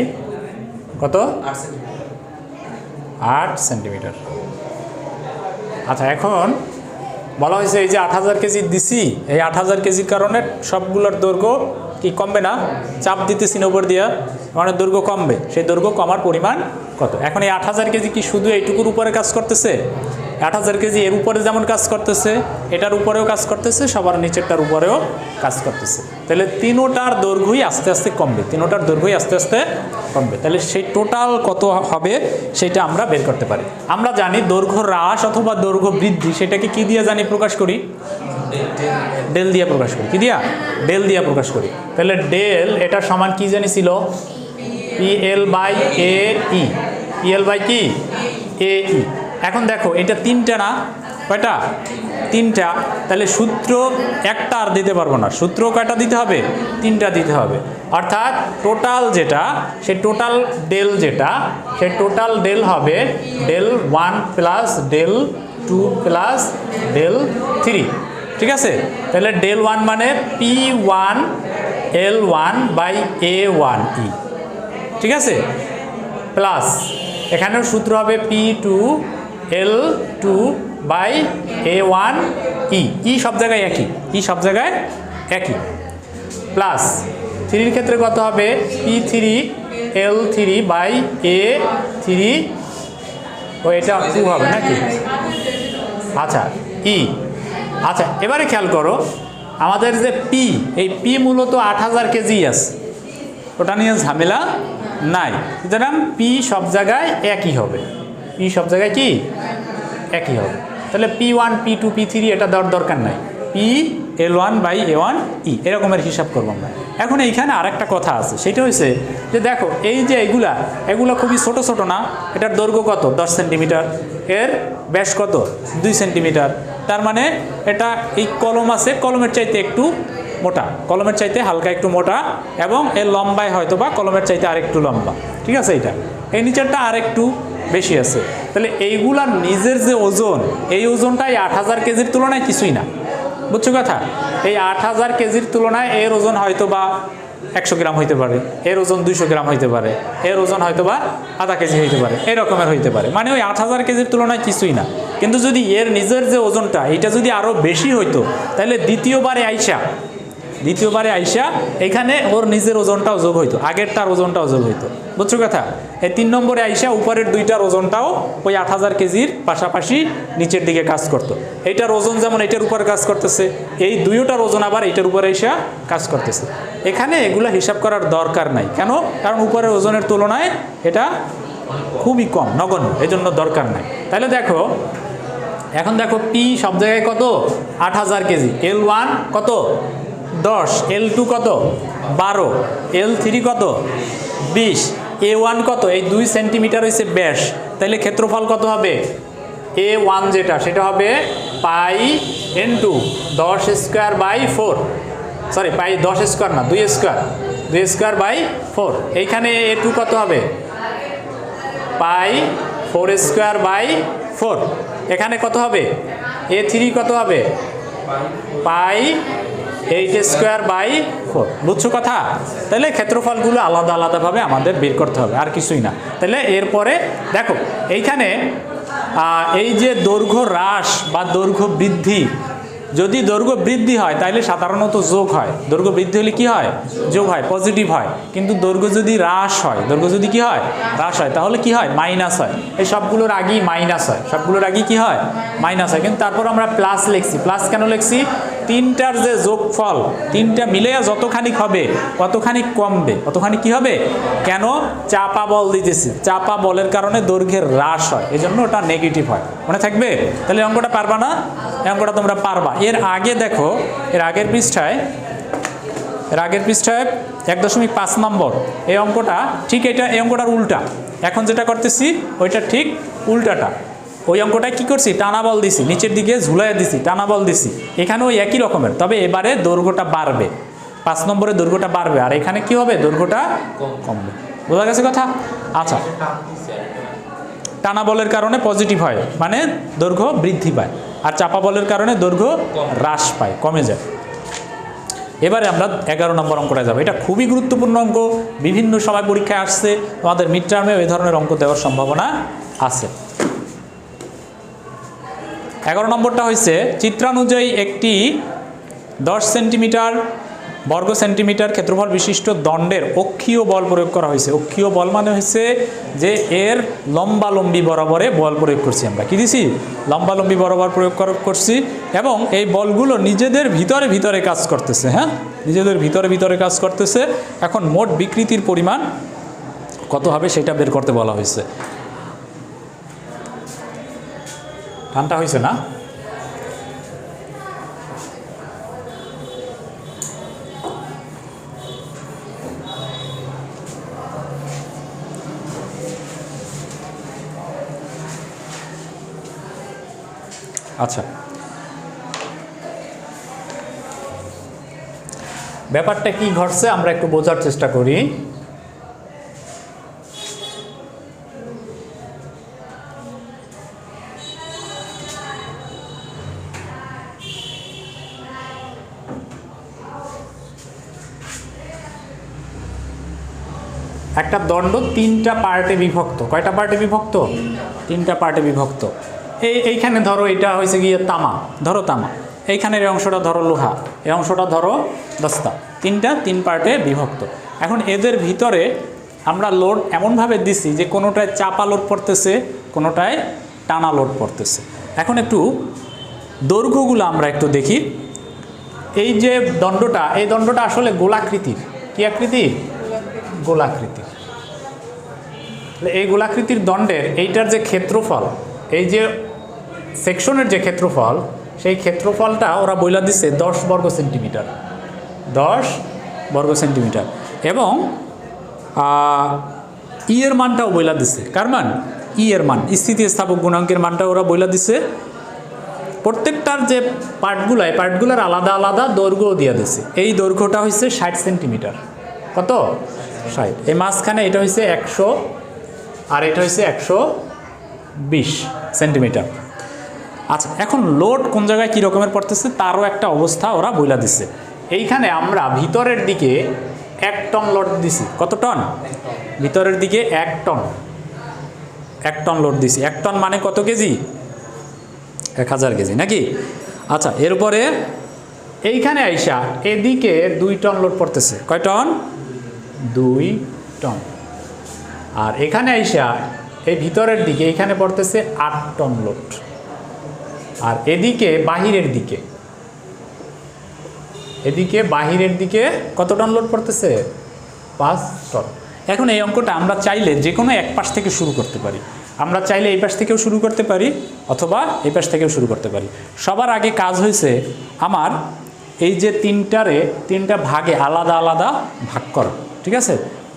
[SPEAKER 1] কত? 8 সেন্টিমিটার। আচ্ছা, এখন বলা হয়েছে এই যে 8000 কেজি দিছি, এই 8000 কেজির কারণে সবগুলোর দৈর্ঘ্য কি কমবে না? চাপ দিতেছি না উপর দিয়া, মানে দৈর্ঘ্য কমবে। সেই দৈর্ঘ্য কমার পরিমাণ কত? এখন এই 8000 কেজি কি শুধু এইটুকুর উপরে কাজ করতেছে? 8000 কেজি এর উপরে যেমন কাজ করতেছে, এটার উপরেও কাজ করতেছে, সবার নিচেরটার উপরেও কাজ করতেছে। তাহলে তিনোটার দৈর্ঘ্যই আস্তে আস্তে কমবে, তিনোটার দৈর্ঘ্যই আস্তে আস্তে কমবে। তাহলে সেই টোটাল কত হবে সেটা আমরা বের করতে পারি। আমরা জানি দৈর্ঘ্য হ্রাস অথবা দৈর্ঘ্য বৃদ্ধি, সেটাকে কি দিয়ে জানি প্রকাশ করি? ডেল দিয়ে প্রকাশ করি। কি দিয়া? ডেল দিয়ে প্রকাশ করি। তাহলে ডেল এটা সমান কি জানি ছিল? PL/AE। PL/কি? AE। এখন দেখো এটা 3টা না, কয়টা? 3টা। তাহলে সূত্র একটা আর দিতে পারবো না, সূত্র কয়টা দিতে হবে? 3টা দিতে হবে। অর্থাৎ টোটাল যেটা, সেই টোটাল ডেল যেটা, সেই টোটাল ডেল হবে del 1 plus del 2 plus del 3। ঠিক আছে? তাহলে ডেল 1 মানে P1 L1/A1E। ঠিক আছে? প্লাস এখানেও সূত্র হবে P2 L2/A1E। ই সব জায়গায় একই, ই সব জায়গায় একই। প্লাস 3 এর ক্ষেত্রে কত হবে? P3 L3/A3। ও এটা 2 হবে নাকি? আচ্ছা, ই। আচ্ছা, এবারে খেয়াল করো আমাদের যে পি, এই পি মূলত 8000 কেজি আছে, ওটা নিয়ে ঝামেলা নাই। সুতরাং পি সব জায়গায় একই হবে, পি সব জায়গায় কি একই হবে। তাহলে P1 P2 P3 এটা দেওয়ার দরকার নাই, PL1/A1E এরকমের হিসাব করবো আমরা। এখন এইখানে আরেকটা কথা আছে, সেটা হচ্ছে যে দেখো এই যে এগুলা খুবই ছোট ছোট না? এটার দৈর্ঘ্য কত? 10 সেন্টিমিটার। এর ব্যাস কত? 2 সেন্টিমিটার। তার মানে এটা এই কলম আছে, কলমের চাইতে একটু মোটা, কলমের চাইতে হালকা একটু মোটা, এবং এর লম্বায় হয়তো বা কলমের চাইতে আরেকটু লম্বা। ঠিক আছে? এইটা এই নিচেরটা আরেকটু বেশি আছে। তাহলে এইগুলার নিজের যে ওজন, এই ওজনটাই 8000 কেজির তুলনায় কিছুই না। বুঝছো কথা? এই 8000 কেজির তুলনায় এর ওজন হয়তো বা 100 গ্রাম হইতে পারে, এর ওজন 200 গ্রাম হইতে পারে, এর ওজন হয়তো বা আধা কেজি হইতে পারে, এই রকমের হইতে পারে। মানে ওই 8000 কেজির তুলনায় কিছুই না। কিন্তু যদি এর নিজের যে ওজনটা এটা যদি আরও বেশি হইতো, তাহলে দ্বিতীয়বারে আইসা এখানে ওর নিজের ওজনটাও যোগ হইতো, আগেরটার ওজনটাও যোগ হইতো। বুঝছো কথা? এই 3 নম্বরে আইসা উপরের দুইটার ওজনটাও ওই 8000 কেজির পাশাপাশি নিচের দিকে কাজ করতো। এইটার ওজন যেমন এটার উপরে কাজ করতেছে, এই দুইটার ওজন আবার এইটার উপরে আইসা কাজ করতেছে। এখানে এগুলা হিসাব করার দরকার নাই। কেন? কারণ উপরের ওজনের তুলনায় এটা খুবই কম, নগণ্য, এই জন্য দরকার নাই। তাহলে দেখো, এখন দেখো পি সব জায়গায় কত? 8000 কেজি। L1 কত? 10, L2 কত? 12, L3 কত? 20, A1 কত? এই 2 সেন্টিমিটার হয়েছে ব্যাস। তাহলে ক্ষেত্রফল কত হবে? A1 যেটা, সেটা হবে pi into 10 square by 4, sorry pi 10 square না, 2 স্কোয়ার বাই 4। এইখানে A2 কত হবে? Pi 4 square by 4। এখানে কত হবে? A3 কত হবে? Pi 8 square by 4। বুঝছো কথা? তাহলে ক্ষেত্রফলগুলো আলাদা আলাদাভাবে আমাদের বের করতে হবে, আর কিছুই না। তাহলে এরপরে দেখো এইখানে এই যে দৈর্ঘ্য হ্রাস বা দৈর্ঘ্য বৃদ্ধি, যদি দৈর্ঘ্য বৃদ্ধি হয় তাহলে সাধারণত যোগ হয়। দৈর্ঘ্য বৃদ্ধি হলে কি হয়? যোগ হয়, পজিটিভ হয়। কিন্তু দৈর্ঘ্য যদি হ্রাস হয়, দৈর্ঘ্য যদি কি হয়? হ্রাস হয়, তাহলে কি হয়? মাইনাস হয়। এই সবগুলোর আগেই মাইনাস হয়, সবগুলোর আগেই কি হয়? মাইনাস হয়। কিন্তু তারপর আমরা প্লাস লিখছি। প্লাস কেন লিখছি? তিনটার যে যোগফল, তিনটা মিলে যতখানি হবে ততখানি কমবে, ততখানি কি হবে? কেন? চাপা বল দিতেছি, চাপা বলের কারণে দৈর্ঘ্যের হ্রাস হয়, এই জন্য ওটা নেগেটিভ হয়। মনে থাকবে? তাহলে অঙ্কটা পারবা না? এই অঙ্কটা তোমরা পারবা। এর আগে দেখো, এর আগের পৃষ্ঠায় 1.5 নম্বর এই অঙ্কটা ঠিক এটা, এই অঙ্কটার উল্টা। এখন যেটা করতেছি ওইটা ঠিক উল্টাটা। ওই অঙ্কটায় কি করছি? টানা বল দিছি, নিচের দিকে ঝুলাইয়া দিছি, টানা বল দিছি। এখানেও একই রকমের, তবে এবারে দৈর্ঘ্যটা বাড়বে। 5 নম্বরে দৈর্ঘ্যটা বাড়বে, আর এখানে কি হবে? দৈর্ঘ্যটা কমবে। বোঝা গেছে কথা? আচ্ছা, টানা বলের কারণে পজিটিভ হয়, মানে দৈর্ঘ্য বৃদ্ধি পায়, আর চাপা বলের কারণে দৈর্ঘ্য হ্রাস পায়, কমে যায়। এবারে আমরা 11 নম্বর অঙ্কটা যাবো। এটা খুবই গুরুত্বপূর্ণ অঙ্ক, বিভিন্ন সময় পরীক্ষায় আসছে, তোমাদের মিড টার্মেও এই ধরনের অঙ্ক দেওয়ার সম্ভাবনা আছে। 11 নম্বরটা হয়েছে, চিত্রানুযায়ী একটি 10 সেন্টিমিটার বর্গ সেন্টিমিটার ক্ষেত্রফল বিশিষ্ট দণ্ডের অক্ষীয় বল প্রয়োগ করা হয়েছে। অক্ষীয় বল মানে হচ্ছে যে এর লম্বালম্বি বরাবরে বল প্রয়োগ করছি। আমরা কি দিছি? লম্বালম্বি বরাবর প্রয়োগ করছি, এবং এই বলগুলো নিজেদের ভিতরে ভিতরে কাজ করতেছে। হ্যাঁ, নিজেদের ভিতরে ভিতরে কাজ করতেছে। এখন মোট বিকৃতির পরিমাণ কত হবে সেটা বের করতে বলা হয়েছে। ঠান্ডা হয়েছে না? আচ্ছা, ব্যাপারটা কি ঘটছে আমরা একটু বোঝার চেষ্টা করি। একটা দণ্ড 3টা পার্টে বিভক্ত। কয়টা পার্টে বিভক্ত? 3টা পার্টে বিভক্ত। এইখানে ধরো এটা হয়েছে গিয়ে তামা, ধরো তামা, এইখানের এই অংশটা ধরো লোহা, এই অংশটা ধরো দস্তা। 3 পার্টে বিভক্ত। এখন এদের ভিতরে আমরা লোড এমনভাবে দিছি যে কোনোটায় চাপা লোড পড়তেছে, কোনোটায় টানা লোড পড়তেছে। এখন একটু দৈর্ঘ্যগুলো আমরা একটু দেখি। এই যে দণ্ডটা, এই দণ্ডটা আসলে গোলাকৃতির। কি আকৃতির? গোলাকৃতির। এই গোলাকৃতির দণ্ডের এইটার যে ক্ষেত্রফল, এই যে সেকশনের যে ক্ষেত্রফল, সেই ক্ষেত্রফলটা ওরা বইলা দিচ্ছে 10 বর্গ সেন্টিমিটার। 10 বর্গ সেন্টিমিটার। এবং ই এর মানটাও বইলা দিচ্ছে। কার মান? ই এর মান, স্থিতিস্থাপক গুণাঙ্কের মানটা ওরা বইলা দিচ্ছে। প্রত্যেকটার যে পার্টগুলো, এই পার্টগুলোর আলাদা আলাদা দৈর্ঘ্য দিয়ে দিচ্ছে। এই দৈর্ঘ্যটা হচ্ছে 60 সেন্টিমিটার। কত? 60। এই মাঝখানে এটা হচ্ছে 100, আর এটা হচ্ছে 120 সেন্টিমিটার। আচ্ছা, এখন লোড কোন জায়গায় কী রকমের পড়তেছে তারও একটা অবস্থা ওরা বইলা দিচ্ছে। এইখানে আমরা ভিতরের দিকে 1 টন লোড দিছি। কত টন? ভিতরের দিকে 1 টন, 1 টন লোড দিছি। 1 টন মানে কত কেজি? 1000 কেজি নাকি? আচ্ছা, এরপরে এইখানে আইসা এদিকে 2 টন লোড পড়তেছে। কয় টন? 2 টন। আর এখানে আইসা এই ভিতরের দিকে এইখানে পড়তেছে 8 টন লোড। আর এদিকে বাহিরের দিকে, এদিকে বাহিরের দিকে কত টন লোড পড়তেছে? 5 টন। এখন এই অঙ্কটা আমরা চাইলে যে কোনো এক পাশ থেকে শুরু করতে পারি। আমরা চাইলে এই পাশ থেকেও শুরু করতে পারি অথবা এই পাশ থেকেও শুরু করতে পারি। সবার আগে কাজ হয়েছে আমার এই যে 3টা ভাগে আলাদা আলাদা ভাগ করা। ঠিক আছে?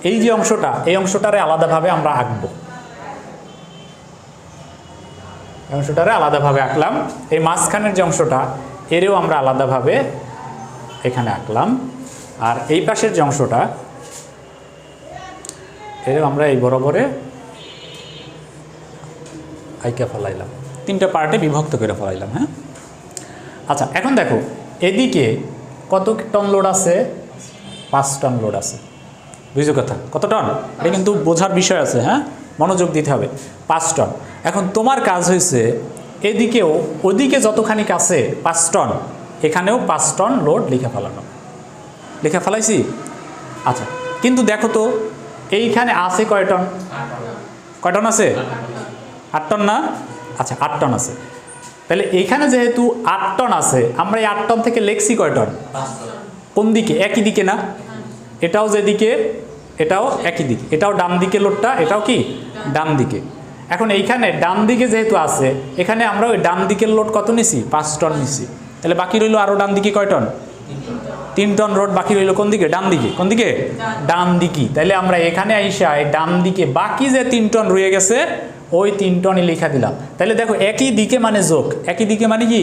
[SPEAKER 1] এই যে অংশটা, এই অংশটারে আলাদাভাবে আমরা আঁকবো। অংশটারে আলাদাভাবে আঁকলাম। এই মাঝখানের যে অংশটা এরও আমরা আলাদাভাবে এখানে আঁকলাম। আর এই পাশের যে অংশটা এরও আমরা এই বরাবরে আইকা ফেলাইলাম। 3টা পার্টে বিভক্ত করে ফেলাইলাম। হ্যাঁ, আচ্ছা, এখন দেখো এদিকে কত টন লোড আছে? 5 টন লোড আছে। বুঝছো কথা? কত টন? এটা কিন্তু বোঝার বিষয় আছে। হ্যাঁ, মনোযোগ দিতে হবে। 5 টন। এখন তোমার কাজ হয়েছে এদিকেও ওদিকে যতখানি আছে 5 টন, এখানেও 5 টন লোড লিখে ফেলানো। লিখে ফেলাইছি? আচ্ছা, কিন্তু দেখো তো এইখানে আছে কয় টন? কয় টন আছে? 8 টন না? আচ্ছা, 8 টন আছে। তাহলে এইখানে যেহেতু 8 টন আছে, আমরা এই 8 টন থেকে লিখছি কয় টন? কোন দিকে? একই দিকে না? এটাও যেদিকে এটাও একই দিকে, এটাও ডান দিকে লোডটা, এটাও কি ডান দিকে। এখন এইখানে ডান দিকে যেহেতু আছে, এখানে আমরা ওই ডান দিকের লোড কত নিছি? 5 টন নিছি। তাহলে বাকি রইল আরও ডান দিকে কয় টন? 3 টন লোড বাকি রইল কোন দিকে? ডান দিকে। কোন দিকে? ডান দিকে। তাহলে আমরা এখানে আইসা এই ডান দিকে বাকি যে 3 টন রয়ে গেছে ওই 3 টনই লেখা দিলাম। তাহলে দেখো একই দিকে মানে যোগ, একই দিকে মানে কি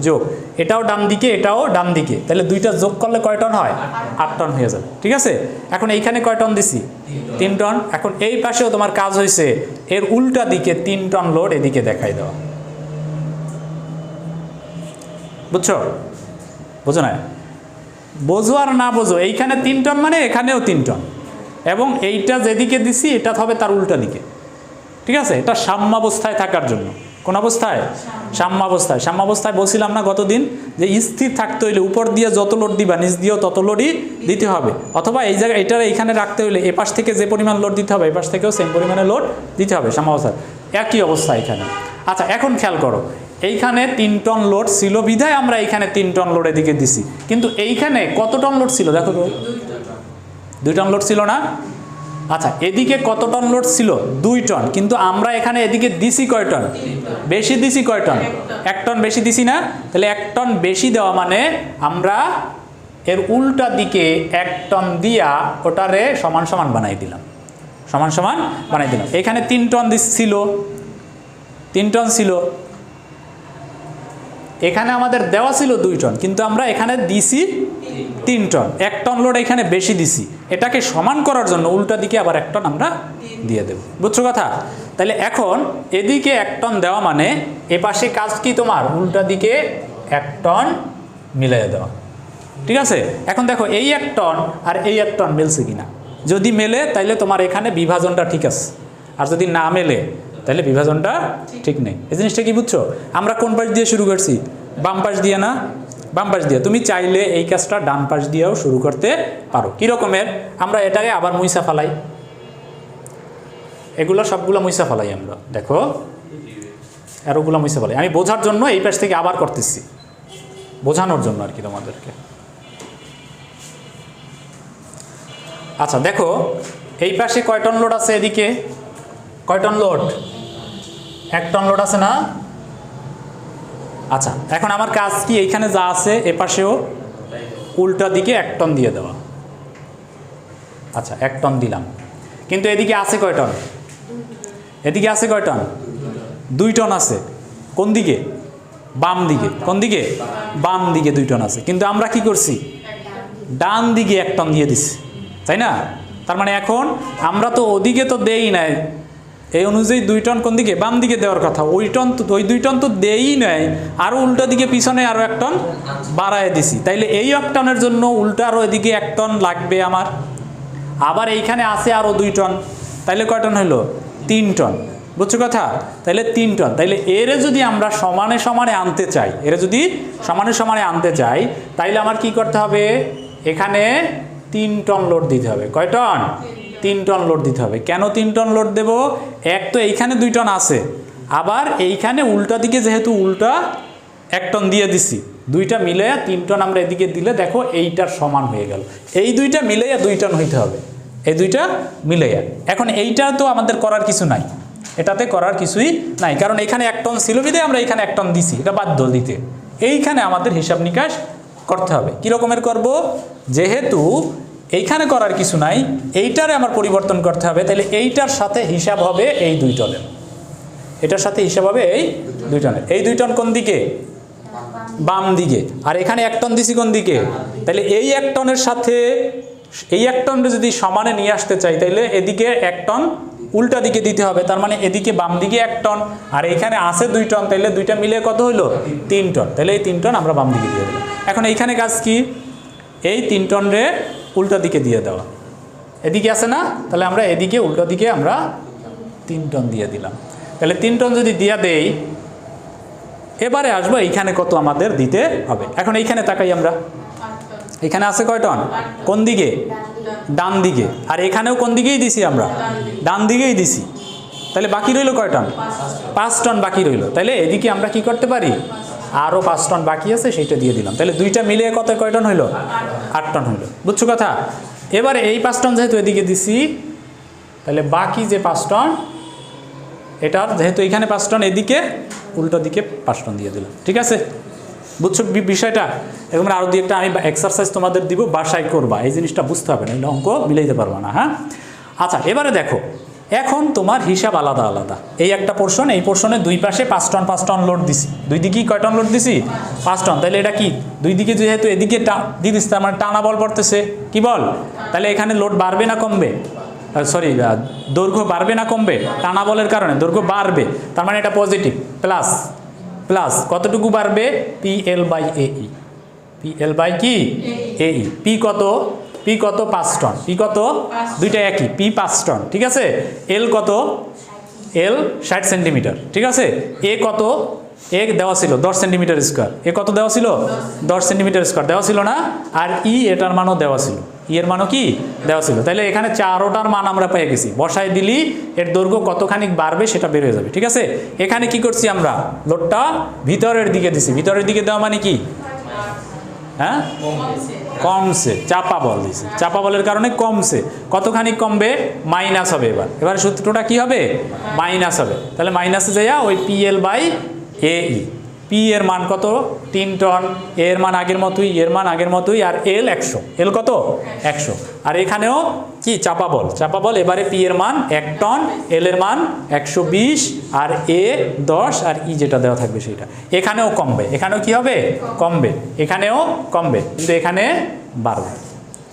[SPEAKER 1] যোগ। এটাও ডান দিকে, এটাও ডান দিকে। তাহলে দুইটা যোগ করলে কয় টন হয়? 8 টন হয়ে যাবে। ঠিক আছে? এখন এইখানে কয় টন দিছি? 3 টন। এখন এই পাশেও তোমার কাজ হয়েছে এর উল্টা দিকে 3 টন লোড এদিকে দেখাই দেওয়া। বুঝছো? বুঝো না? বোঝো আর না বোঝো, এইখানে 3 টন মানে এখানেও 3 টন, এবং এইটা যেদিকে দিছি এটা হবে তার উল্টা দিকে। ঠিক আছে? এটা সাম্যাবস্থায় থাকার জন্য। কোন অবস্থায়? সাম্যাবস্থায়। সাম্যাবস্থায় বলছিলাম না গতদিন যে স্থির থাকতে হইলে উপর দিয়ে যত লোড দিবা নিচ দিয়েও তত লোডই দিতে হবে, অথবা এই জায়গায় এটার এইখানে রাখতে হইলে এ পাশ থেকে যে পরিমাণ লোড দিতে হবে এ পাশ থেকেও সেম পরিমাণে লোড দিতে হবে। সাম্যাবস্থায় একই অবস্থা এখানে। আচ্ছা, এখন খেয়াল করো, এইখানে 3 টন লোড ছিল বিধায় আমরা এইখানে 3 টন লোড এদিকে দিছি, কিন্তু এইখানে কত টন লোড ছিল দেখো তো? 2 টন লোড ছিল না? আচ্ছা, এদিকে কত টন লোড ছিল? 2 টন, কিন্তু আমরা এখানে এদিকে দিছি কয় টন? বেশি দিছি কয় টন? 1 টন বেশি দিছি না? তাহলে 1 টন বেশি দেওয়া মানে আমরা এর উল্টা দিকে 1 টন দিয়া ওটারে সমান সমান বানাই দিলাম। সমান সমান বানাই দিলাম। এখানে 3 টন ছিল, 3 টন ছিল, এখানে আমাদের দেওয়া ছিল 2 টন, কিন্তু আমরা এখানে দিছি 3 টন। 1 টন লোড এখানে বেশি দিছি। এটাকে সমান করার জন্য উল্টা দিকে আবার 1 টন আমরা দিয়ে দেব। বুঝছো কথা? তাহলে এখন এদিকে 1 টন দেওয়া মানে এ পাশে কাজ কি তোমার? উল্টা দিকে 1 টন মিলিয়ে দেওয়া। ঠিক আছে? এখন দেখো এই 1 টন আর এই 1 টন মিলছে কিনা। যদি মেলে তাহলে তোমার এখানে বিভাজনটা ঠিক আছে, আর যদি না মেলে তাহলে বিভাজনটা ঠিক নেই। এই জিনিসটা কি বুঝছো? আমরা কোন পাশ দিয়ে শুরু করছি? বাম পাশ দিয়ে না? বাম পাশ দিয়ে। তুমি চাইলে এই কাজটা ডান পাশ দিয়েও শুরু করতে পারো। কী রকমের? আমরা এটাকে আবার মুইসা ফালাই, এগুলো সবগুলো মুইসা ফালাই আমরা। দেখো এরোগুলো মুইসা ফালাই, আমি বোঝার জন্য এই পাশ থেকে আবার করতেছি, বোঝানোর জন্য আর কি তোমাদেরকে। আচ্ছা দেখো এই পাশে কয় টন লোড আছে? এদিকে কয় টন লোড? 1 টন লোড আছে না? আচ্ছা, এখন আমার কাজ কি এইখানে যা আছে এ পাশেও উল্টা দিকে 1 টন দিয়ে দেওয়া। আচ্ছা 1 টন দিলাম, কিন্তু এদিকে আছে কয় টন? এদিকে আছে কয় টন? 2 টন আছে। কোন দিকে? বাম দিকে। কোন দিকে? বাম দিকে 2 টন আছে, কিন্তু আমরা কি করছি? ডান দিকে 1 টন দিয়ে দিছি, তাই না? তার মানে এখন আমরা তো ওদিকে তো দেই নাই, এই অনুযায়ী 2 টন কোন দিকে, বাম দিকে দেওয়ার কথা। ওই 2 টন তো দেই নাই, আরও উল্টো দিকে পিছনে আরও 1 টন বাড়ায় দিছি, তাইলে এই 1 টনের জন্য উল্টো আরও এদিকে 1 টন লাগবে আমার। আবার এইখানে আছে আরও 2 টন, তাইলে কয় টন হলো, 3 টন। বুঝছো কথা? তাইলে 3 টন। তাইলে এরে যদি আমরা সমানে সমানে আনতে চাই, এরে যদি সমানে সমানে আনতে চাই, তাইলে আমার কি করতে হবে, এখানে 3 টন লোড দিতে হবে। কয় টন? 3 টন লোড দিতে হবে। কেন 3 টন লোড দেব? এক তো এইখানে 2 টন আছে, আবার এইখানে উল্টা দিকে যেহেতু উল্টা 1 টন দিয়ে দিছি, 2টা মিলে 3 টন আমরা এদিকে দিলে দেখো এইটার সমান হয়ে গেল। এই 2টা মিলে 2 টন হইতে হবে, এই 2টা মিলে। এখন এইটা তো আমাদের করার কিছু নাই, এটাতে করার কিছুই নাই, কারণ এখানে 1 টন ছিল বিধে আমরা এখানে 1 টন দিছি, এটা বাধ্য দিতে। এইখানে আমাদের হিসাব নিকাশ করতে হবে। কী রকমের করব? যেহেতু এইখানে করার কিছু নাই, এইটারে আমার পরিবর্তন করতে হবে, তাহলে এইটার সাথে হিসাব হবে এই 2 টনের, এটার সাথে হিসাব হবে এই 2 টনের। এই 2 টন কোন দিকে? বাম দিকে। আর এখানে 1 টন দিছি কোন দিকে? তাহলে এই 1 টনের সাথে এই 1 টনটা যদি সমানে নিয়ে আসতে চাই, তাহলে এদিকে 1 টন উল্টা দিকে দিতে হবে, তার মানে এদিকে বাম দিকে 1 টন, আর এইখানে আছে 2 টন, তাহলে 2টা মিলে কত হইলো? 3 টন। তাহলে এই 3 টন আমরা বাম দিকে দিয়ে দিলাম। এখন এইখানে কাজ কি? এই 3 টন রে উল্টা দিকে দিয়ে দেওয়া, এদিকে আছে না, তাহলে আমরা এদিকে উল্টা দিকে আমরা 3 টন দিয়ে দিলাম। তাহলে 3 টন যদি দিয়া দেই, এবারে আসবো এইখানে কত আমাদের দিতে হবে। এখন এইখানে তাকাই আমরা, এখানে আছে কয় টন? কোন দিকে? ডান দিকে। আর এখানেও কোন দিকেই দিছি আমরা? ডান দিকেই দিছি। তাহলে বাকি রইল কয় টন? 5 টন বাকি রইল। তাহলে এদিকে আমরা কি করতে পারি, আরও 5 টন বাকি আছে, সেইটা দিয়ে দিলাম। তাহলে 2টা মিলিয়ে কত কয় টন হইল? 8 টন হইল। বুঝছো কথা? এবারে এই 5 টন যেহেতু এদিকে দিছি, তাহলে বাকি যে 5 টন, এটার যেহেতু এখানে 5 টন, এদিকে উল্টো দিকে 5 টন দিয়ে দিলাম। ঠিক আছে? বুঝছো বিষয়টা? এরকম আরও দিয়ে একটা আমি এক্সারসাইজ তোমাদের দিব, বাসায় করবা, এই জিনিসটা বুঝতে হবে না, এই অঙ্ক মিলাইতে পারবা না। হ্যাঁ, আচ্ছা, এবারে দেখো, এখন তোমার হিসাব আলাদা আলাদা। এই একটা পোর্শন, এই পোর্শনে 2 পাশে 5 টন লোড দিছি, 2 দিকেই কয় টন লোড দিছি? 5 টন। তাহলে এটা কি 2 দিকে যেহেতু এদিকে দিয়ে দিচ্ছে, তার মানে টানা বল পড়তেছে। কি বল? তাহলে এখানে লোড বাড়বে না কমবে? সরি, দৈর্ঘ্য বাড়বে না কমবে? টানা বলের কারণে দৈর্ঘ্য বাড়বে, তার মানে এটা পজিটিভ। প্লাস প্লাস কতটুকু বাড়বে? PL by AE। PL by কি? AE। পি কত? পি কত? 5 টন। পি কত? দুইটা একই, পি 5 টন। ঠিক আছে? এল কত? এল 60 সেন্টিমিটার। ঠিক আছে? এ কত? এ দেওয়া ছিল 10 সেন্টিমিটার স্কোয়ার। এ কত দেওয়া ছিল? 10 সেন্টিমিটার স্কোয়ার দেওয়া ছিল না? আর ই এটার মানও দেওয়া ছিল, ই এর মানও কি দেওয়া ছিল। তাহলে এখানে 4টার মান আমরা পেয়ে গেছি। বসায় দিলি এর দৈর্ঘ্য কতখানি বাড়বে সেটা বের হয়ে যাবে। ঠিক আছে? এখানে কি করছি আমরা? লোডটা ভিতরের দিকে দিছি। ভিতরের দিকে দেওয়া মানে কি? হ্যাঁ, কমছে, চাপা বল দিয়েছে। চাপা বলের কারণে কমছে। কতখানি কমবে? মাইনাস হবে। এবার সূত্রটা কি হবে? মাইনাস হবে। তাহলে মাইনাসে যাইয়া ওই PL বাই AE। পি এর মান কত? 3 টন। এর মান আগের মতোই, এর মান আগের মতোই, আর এল 100। এল কত? 100। আর এখানেও কি চাপা বল, চাপা বল। এবারে পি এর মান 1 টন, এল এর মান 120, আর এ 10, আর ই যেটা দেওয়া থাকবে সেটা। এখানেও কমবে, এখানেও কি হবে? কমবে। এখানেও কমবে, কিন্তু এখানে বাড়বে।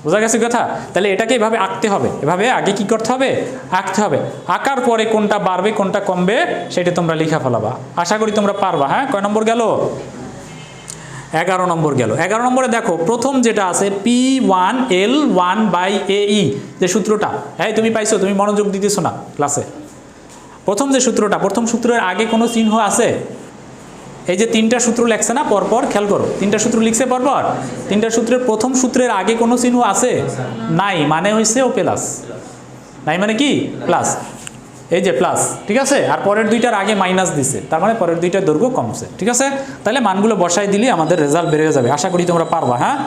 [SPEAKER 1] বোঝা গেছে কথা? তাহলে এটাকে এভাবে আঁকতে হবে। এভাবে আগে কি করতে হবে? আঁকতে হবে। আঁকার পরে কোনটা বাড়বে কোনটা কমবে সেটা তোমরা লিখা ফেলাবা। আশা করি তোমরা পারবা। হ্যাঁ, কয় নম্বর গেল? 11 নম্বর গেল। 11 নম্বরে দেখো, প্রথম যেটা আছে P1L1 বাই AE, যে সূত্রটা, হ্যাঁ তুমি পাইছো, তুমি মনোযোগ দিতেছো না ক্লাসে। প্রথম যে সূত্রটা, প্রথম সূত্রের আগে কোনো চিহ্ন আছে? এই যে 3টা সূত্র লেখছে না পরপর, খেয়াল করো, 3টা সূত্র লিখছে পরপর। 3টা সূত্রের প্রথম সূত্রের আগে কোনো চিহ্ন আছে? নাই, মানে হয়েছে ও প্লাস। নাই মানে কি? প্লাস। এই যে প্লাস। ঠিক আছে? আর পরের 2টার আগে মাইনাস দিছে, তার মানে পরের 2টার দৈর্ঘ্য কমছে। ঠিক আছে? তাহলে মানগুলো বসাই দিলে আমাদের রেজাল্ট বের হয়ে যাবে। আশা করি তোমরা পারবা। হ্যাঁ,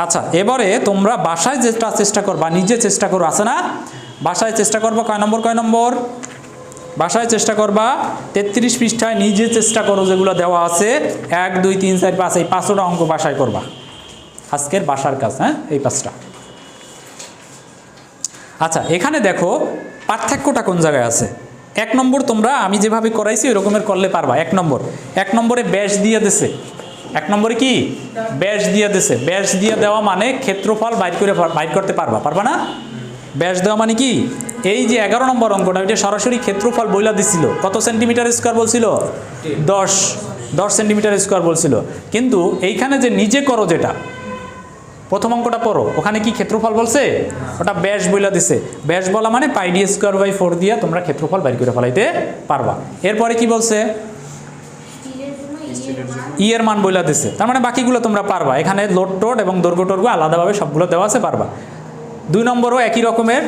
[SPEAKER 1] আচ্ছা, এবারে তোমরা বাসায় যেটা চেষ্টা করবা, নিজে চেষ্টা করো, আছে না? বাসায় চেষ্টা করবা। কয় নম্বর? কয় নম্বর? বাসায় চেষ্টা করবা 33 পৃষ্ঠায় নিজে চেষ্টা করো, যেগুলো দেওয়া আছে 1 2 3 4 5, এই 5টা অঙ্ক বাসায় করবা। আজকের বাসার কাজ। হ্যাঁ, এই 5টা। আচ্ছা, এখানে দেখো পার্থক্যটা কোন জায়গায় আছে। 1 নম্বর তোমরা আমি যেভাবে করাইছি ওই রকমের করলে পারবা। 1 নম্বরে ব্যাস দিয়ে দিছে। 1 নম্বরে কি? ব্যাস দিয়ে দিছে। ব্যাস দিয়ে দেওয়া মানে ক্ষেত্রফল বাইর করতে পারবা। পারবা না? ব্যাস দেওয়া মানে কি? এই যে 11 নম্বর অঙ্কটা এটা সরাসরি ক্ষেত্রফল বইলা দিছিল, কত সেন্টিমিটার স্কোয়ার বলছিল? 10 সেন্টিমিটার স্কোয়ার বলছিল। কিন্তু এইখানে যে নিজে করো, যেটা প্রথম অঙ্কটা পড়ো, ওখানে কি ক্ষেত্রফল বলছে? ওটা ব্যাস বইলা দিছে। ব্যাস বলা মানে পাই ডি স্কোয়ার বাই 4 দিয়া তোমরা ক্ষেত্রফল বের করে ফেলাইতে পারবা। এরপরে কি বলছে? ই এর মান বইলা দিছে, তার মানে বাকিগুলো তোমরা পারবা। এখানে লোড টোড এবং দৈর্ঘ্য টর্ঘ্য আলাদাভাবে সবগুলো দেওয়া আছে, পারবা। 2 নম্বরও একই রকমের,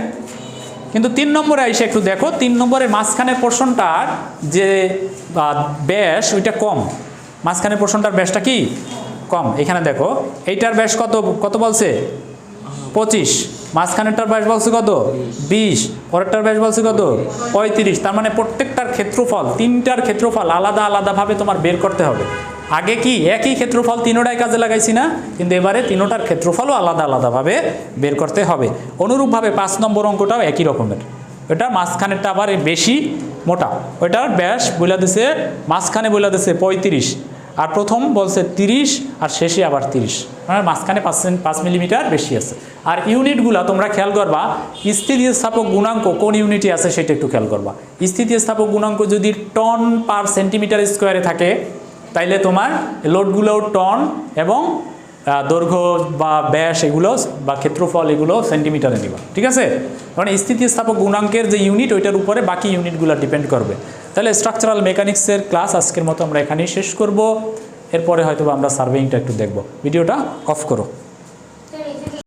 [SPEAKER 1] কিন্তু 3 নম্বরে এসে একটু দেখো, 3 নম্বরের মাঝখানের পোর্শনটার যে ব্যাস ওইটা কম, মাঝখানের পোর্শনটার ব্যাসটা কি কম। এখানে দেখো এইটার ব্যাস কত বলছে? 25, মাঝখানেরটার ব্যাস বলছে কত? 20, পরেরটার ব্যাস বলছে কত? 35। তার মানে প্রত্যেকটার ক্ষেত্রফল, 3টার ক্ষেত্রফল আলাদা আলাদাভাবে তোমার বের করতে হবে। আগে কি একই ক্ষেত্রফল তিনোটাই কাজে লাগাইছি না, কিন্তু এবারে তিনোটার ক্ষেত্রফলও আলাদা আলাদাভাবে বের করতে হবে। অনুরূপভাবে 5 নম্বর অঙ্কটাও একই রকমের, ওটা মাঝখানেরটা আবার বেশি মোটা, ওইটার ব্যাস বইলা দিছে, মাঝখানে বইলা দিছে 35, আর প্রথম বলছে 30, আর শেষে আবার 30, মানে মাঝখানে 5 মিলিমিটার বেশি আছে। আর ইউনিটগুলা তোমরা খেয়াল করবা, স্থিতিস্থাপক গুণাঙ্ক কোন ইউনিটে আছে সেটা একটু খেয়াল করবা। স্থিতিস্থাপক গুণাঙ্ক যদি টন পার সেন্টিমিটার স্কোয়ারে থাকে, তাইলে তোমার লোডগুলোও টন এবং দৈর্ঘ্য বা ব্যাস এগুলো বা ক্ষেত্রফল এগুলো সেন্টিমিটারে নিবা, ঠিক আছে? কারণ স্থিতিস্থাপক গুণাঙ্কের যে ইউনিট ওইটার উপরে বাকি ইউনিটগুলো ডিপেন্ড করবে। তাহলে স্ট্রাকচারাল মেকানিক্সের ক্লাস আজকের মতো আমরা এখানেই শেষ করব। এরপরে হয়তো আমরা সার্ভেইংটা একটু দেখব। ভিডিওটা অফ করো।